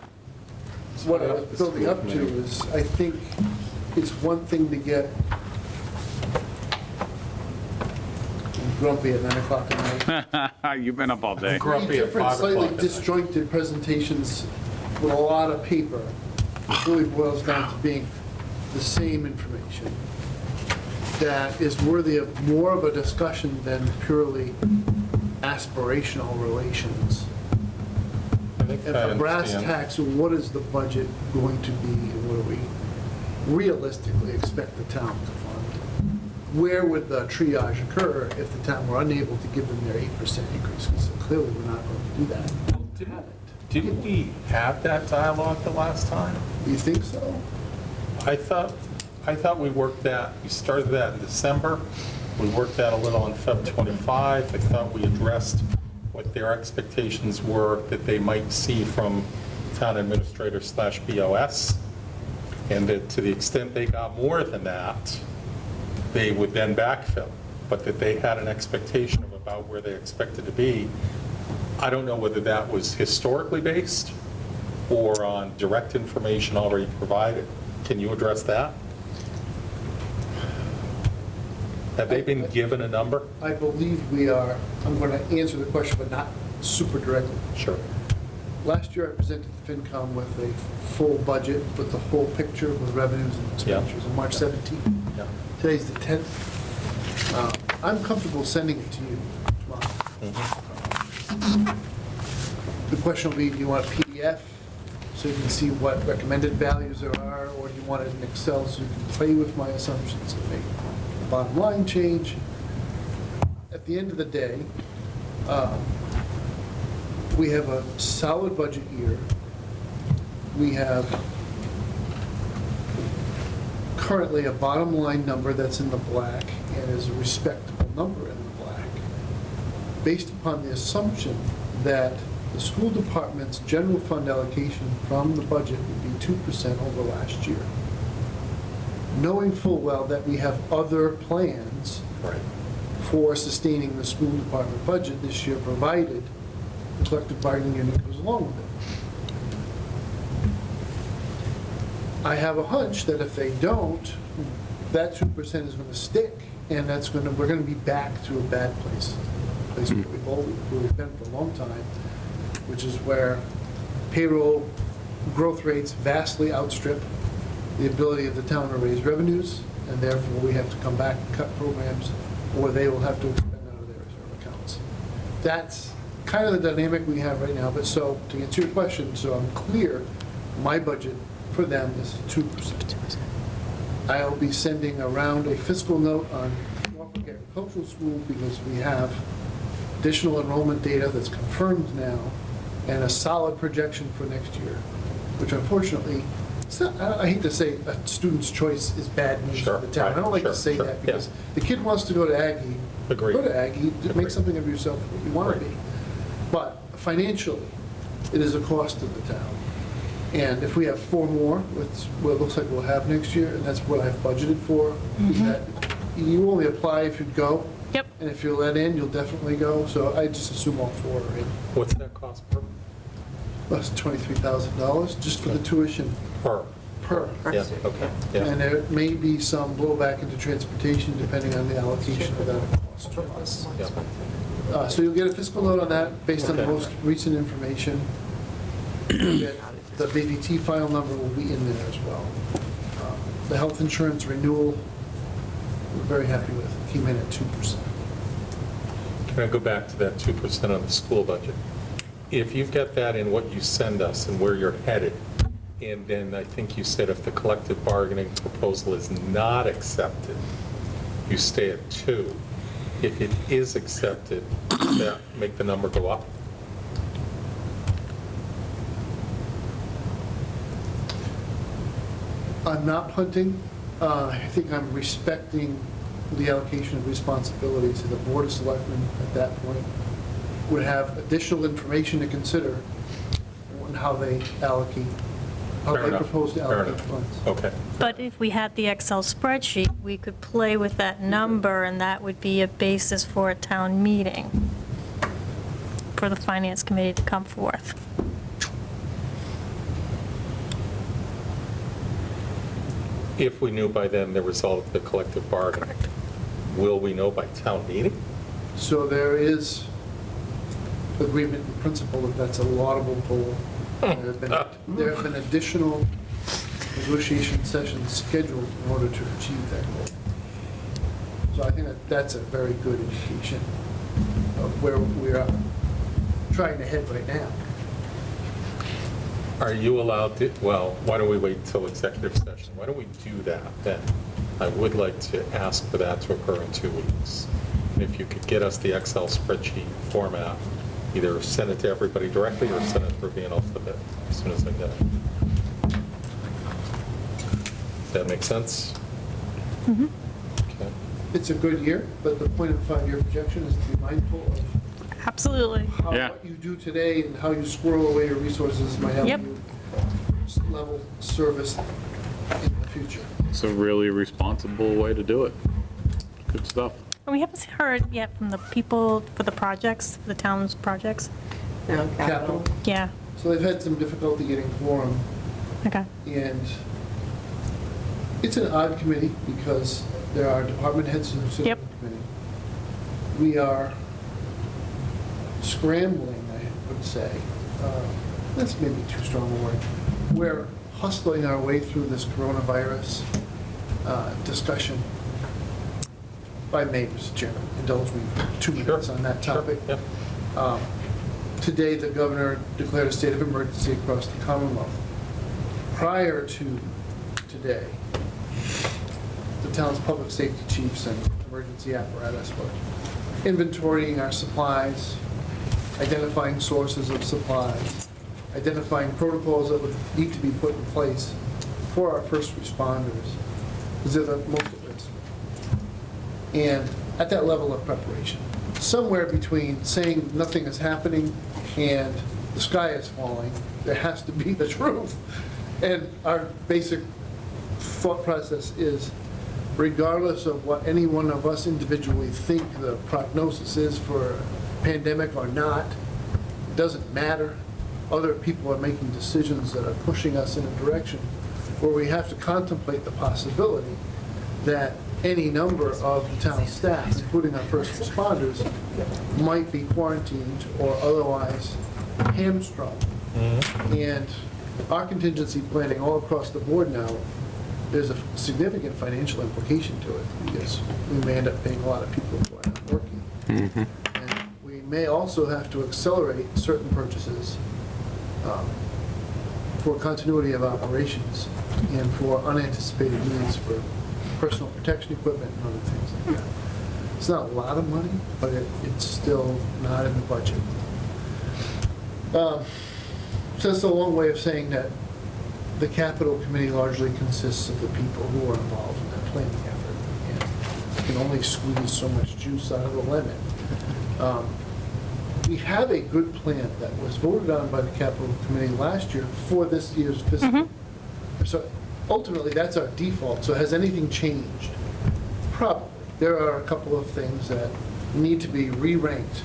What I was building up to is, I think it's one thing to get grumpy at 9 o'clock at night. You've been up all day. Grumpy Three at different 5 o'clock slightly at night. disjointed presentations with a lot of paper. It really boils down to being the same information that is worthy of more of a discussion than purely aspirational relations. I think And I the brass understand. tacks, what is the budget going to be, and what do we realistically expect the town to fund? Where would the triage occur if the town were unable to give them their 8% increase? Because clearly we're not going to do that. Didn't we have that dialogue the last time? Do you think so? I thought we worked that, we started that in December. We worked that a little on Feb 25. I thought we addressed what their expectations were that they might see from town administrator / BOS. And that to the extent they got more than that, they would then backfill. But that they had an expectation of about where they expected to be. I don't know whether that was historically based or on direct information already provided. Can you address that? Have they been given a number? I believe we are. I'm going to answer the question, but not super directly. Sure. Last year, I presented the FinCom with a full budget with the whole picture with revenues and expenditures on March 17th. Yeah. Today's the 10th. I'm comfortable sending it to you tomorrow. The question will be, do you want a PDF so you can see what recommended values there are, or do you want it in Excel so you can play with my assumptions and make the bottom line change? At the end of the day, we have a solid budget year. We have currently a bottom line number that's in the black and is a respectable number in the black, based upon the assumption that the school department's general fund allocation from the budget would be 2% over last year. Knowing full well that we have other plans Right. for sustaining the school department budget this year, provided the collective bargaining unit goes along with it. I have a hunch that if they don't, that 2% is going to stick, and we're going to be back to a bad place where we've been for a long time, which is where payroll growth rates vastly outstrip the ability of the town to raise revenues, and therefore we have to come back and cut programs, or they will have to expend out of their reserve accounts. That's kind of the dynamic we have right now. But so, to answer your question, so I'm clear, my budget for them is 2%. I'll be sending around a fiscal note on Norfolk Agricultural School because we have additional enrollment data that's confirmed now and a solid projection for next year, which unfortunately, I hate to say a student's choice is bad news for the town. I don't like to say that because the kid wants to go to Aggie. Agreed. Go to Aggie, make something of yourself what you want to be. But financially, it is a cost to the town. And if we have 4 more, which what it looks like we'll have next year, and that's what I've budgeted for, that you only apply if you'd go. Yep. And if you're let in, you'll definitely go. So I just assume all 4 are in. What's that cost per? That's $23,000 just for the tuition Per. per. Yeah, okay, yeah. And there may be some blowback into transportation depending on the allocation of that cost to us. Yeah. So you'll get a fiscal note on that based on the Okay. most recent information. You'll get the BVT final number will be in there as well. The health insurance renewal, we're very happy with, came in at 2%. Can I go back to that 2% on the school budget? If you've got that in what you send us and where you're headed, and then I think you said if the collective bargaining proposal is not accepted, you stay at 2. If it is accepted, does that make the number go up? I'm not punting. I think I'm respecting the allocation of responsibilities to the Board of Selectmen at that point. Would have additional information to consider on how they allocate, how Fair they enough. propose to Fair allocate enough. funds. Okay. But if we had the Excel spreadsheet, we could play with that number, and that would be a basis for a town meeting for the Finance Committee to come forth. If we knew by then the result of the collective bargaining, will we know by town meeting? So there is agreement in principle that that's a laudable goal. There have been additional negotiation sessions scheduled in order to achieve that goal. So I think that that's a very good indication of where we're trying to head right now. Are you allowed to, well, why don't we wait until executive session? Why don't we do that then? I would like to ask for that to occur in 2 weeks. And if you could get us the Excel spreadsheet format, either send it to everybody directly or send it through being alphabet as soon as I get it. Does that make sense? Mm-hmm. Okay. It's a good year, but the point of the 5-year projection is to be mindful of Absolutely. how what you do today and how you squirrel away your resources might help Yep. you level service in the future. It's a really responsible way to do it. Good stuff. And we haven't heard yet from the people for the projects, for the town's projects. No, Capital. Yeah, So they've had some difficulty getting quorum, okay. and it's an odd committee because there are department heads who sit on Yep. the committee. We are scrambling, I would say. That's maybe too strong a word. We're hustling our way through this coronavirus discussion. If I may, Mr. Chairman, indulge me for 2 minutes on that topic. Sure, yeah. Today, the governor declared a state of emergency across the Commonwealth. Prior to today, the town's public safety chiefs and emergency apparatus were inventorying our supplies, identifying sources of supplies, identifying protocols that would need to be put in place for our first responders, because they're the most at risk. And at that level of preparation, somewhere between saying nothing is happening and the sky is falling, there has to be the truth. And our basic thought process is regardless of what any one of us individually think the prognosis is for a pandemic or not, it doesn't matter. Other people are making decisions that are pushing us in a direction where we have to contemplate the possibility that any number of the town staff, including our first responders, might be quarantined or otherwise hamstrung. And our contingency planning all across the board now, there's a significant financial implication to it, because we may end up paying a lot of people who are not working. And we may also have to accelerate certain purchases for continuity of operations and for unanticipated needs for personal protection equipment and other things like that. It's not a lot of money, but it's still not in the budget. So that's a long way of saying that the capital committee largely consists of the people who are involved in that planning effort. And you can only squeeze so much juice out of the lemon. We have a good plan that was voted on by the capital committee last year for this year's fiscal year. So ultimately, that's our default. So has anything changed? Probably. There are a couple of things that need to be re-ranked.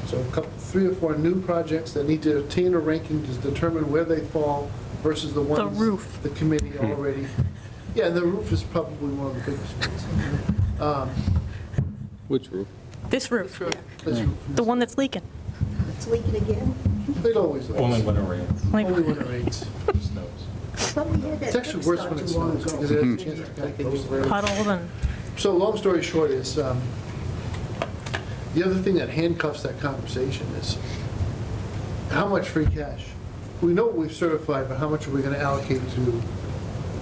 So 3 or 4 new projects that need to attain a ranking to determine where they fall versus the ones the committee already. Yeah, and the roof is probably one of the biggest ones. Which roof? This roof, This roof. the one that's leaking. It's leaking again. It always is. Only when it rains. Only when it rains. Snows. I thought we had that It's actually fixed worse not when it too long snows, ago. because it has a chance to kind of close. Puddled and, So long story short is, the other thing that handcuffs that conversation is how much free cash? We know what we've certified, but how much are we going to allocate to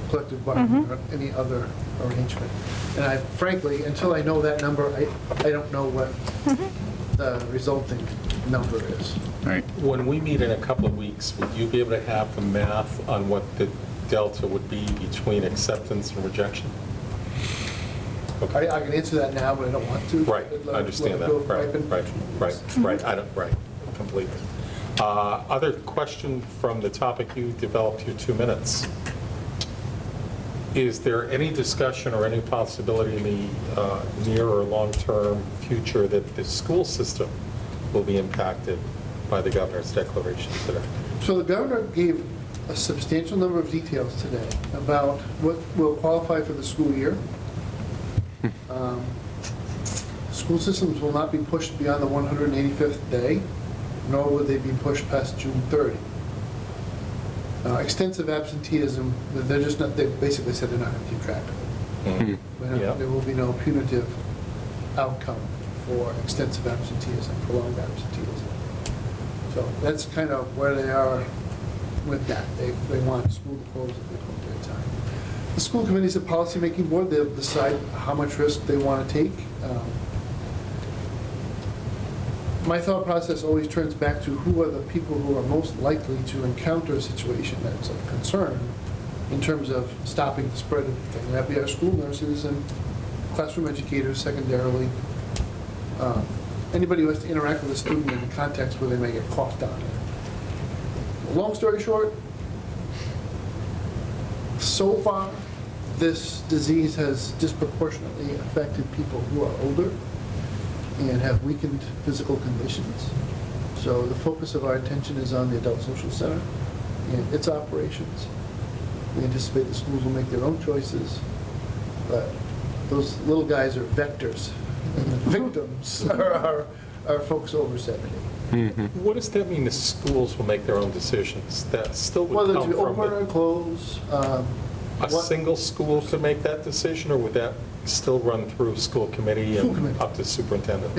collective bargaining or any other arrangement? And I frankly, until I know that number, I don't know what the resulting number is. Right. When we meet in a couple of weeks, would you be able to have the math on what the delta would be between acceptance and rejection? Okay. I can answer that now, but I don't want to. Right, I understand that. Right, I don't, right, completely. Other question from the topic you developed your 2 minutes. Is there any discussion or any possibility in the near or long-term future that the school system will be impacted by the governor's declaration today? So the governor gave a substantial number of details today about what will qualify for the school year. School systems will not be pushed beyond the 185th day, nor would they be pushed past June 30. Extensive absenteeism, they're just not, they basically said they're not going to keep track of it. Yeah. There will be no punitive outcome for extensive absenteeism, prolonged absenteeism. So that's kind of where they are with that. They want school to close at the appropriate time. The school committee's a policymaking board. They'll decide how much risk they want to take. My thought process always turns back to who are the people who are most likely to encounter a situation that's of concern in terms of stopping the spread of the thing. That'd be our school nurses and classroom educators secondarily. Anybody who has to interact with a student in a context where they may get coughed on. Long story short, so far, this disease has disproportionately affected people who are older and have weakened physical conditions. So the focus of our attention is on the Adult Social Center and its operations. We anticipate the schools will make their own choices, but those little guys are vectors, and the victims are folks over 70. What does that mean, the schools will make their own decisions? That still would Whether come to from open or close. a single school could make that decision, or would that still run through school committee School and committee. up to superintendent?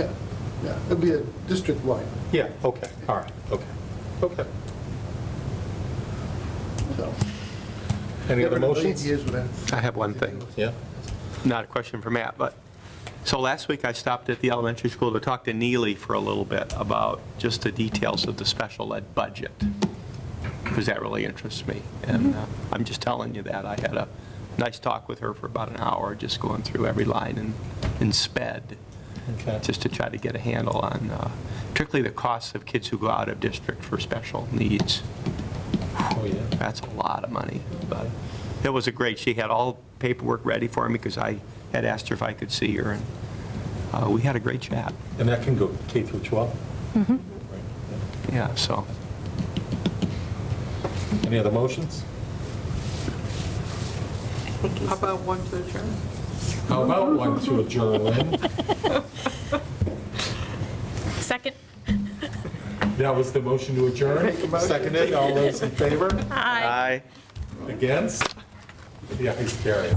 Yeah, it'd be a district-wide. Yeah, okay, all right, okay. So. Any other Never in a million motions? years would I have one thing. Yeah? Not a question for Matt, but, so last week I stopped at the elementary school to talk to Neely for a little bit about just the details of the special ed budget, because that really interests me. And I'm just telling you that. I had a nice talk with her for about an hour, just going through every line in sped, Okay. just to try to get a handle on particularly the costs of kids who go out of district for special needs. Oh, yeah. That's a lot of money. But it was she had all paperwork ready for me because I had asked her if I could see her, and we had a great chat. And that can go K through 12? Yeah, so. Any other motions? How about one to adjourn? How about one to adjourn, Lynn? Second. That was the motion to adjourn. Seconded, all those in favor? Aye. Aye. Against? The ayes carry.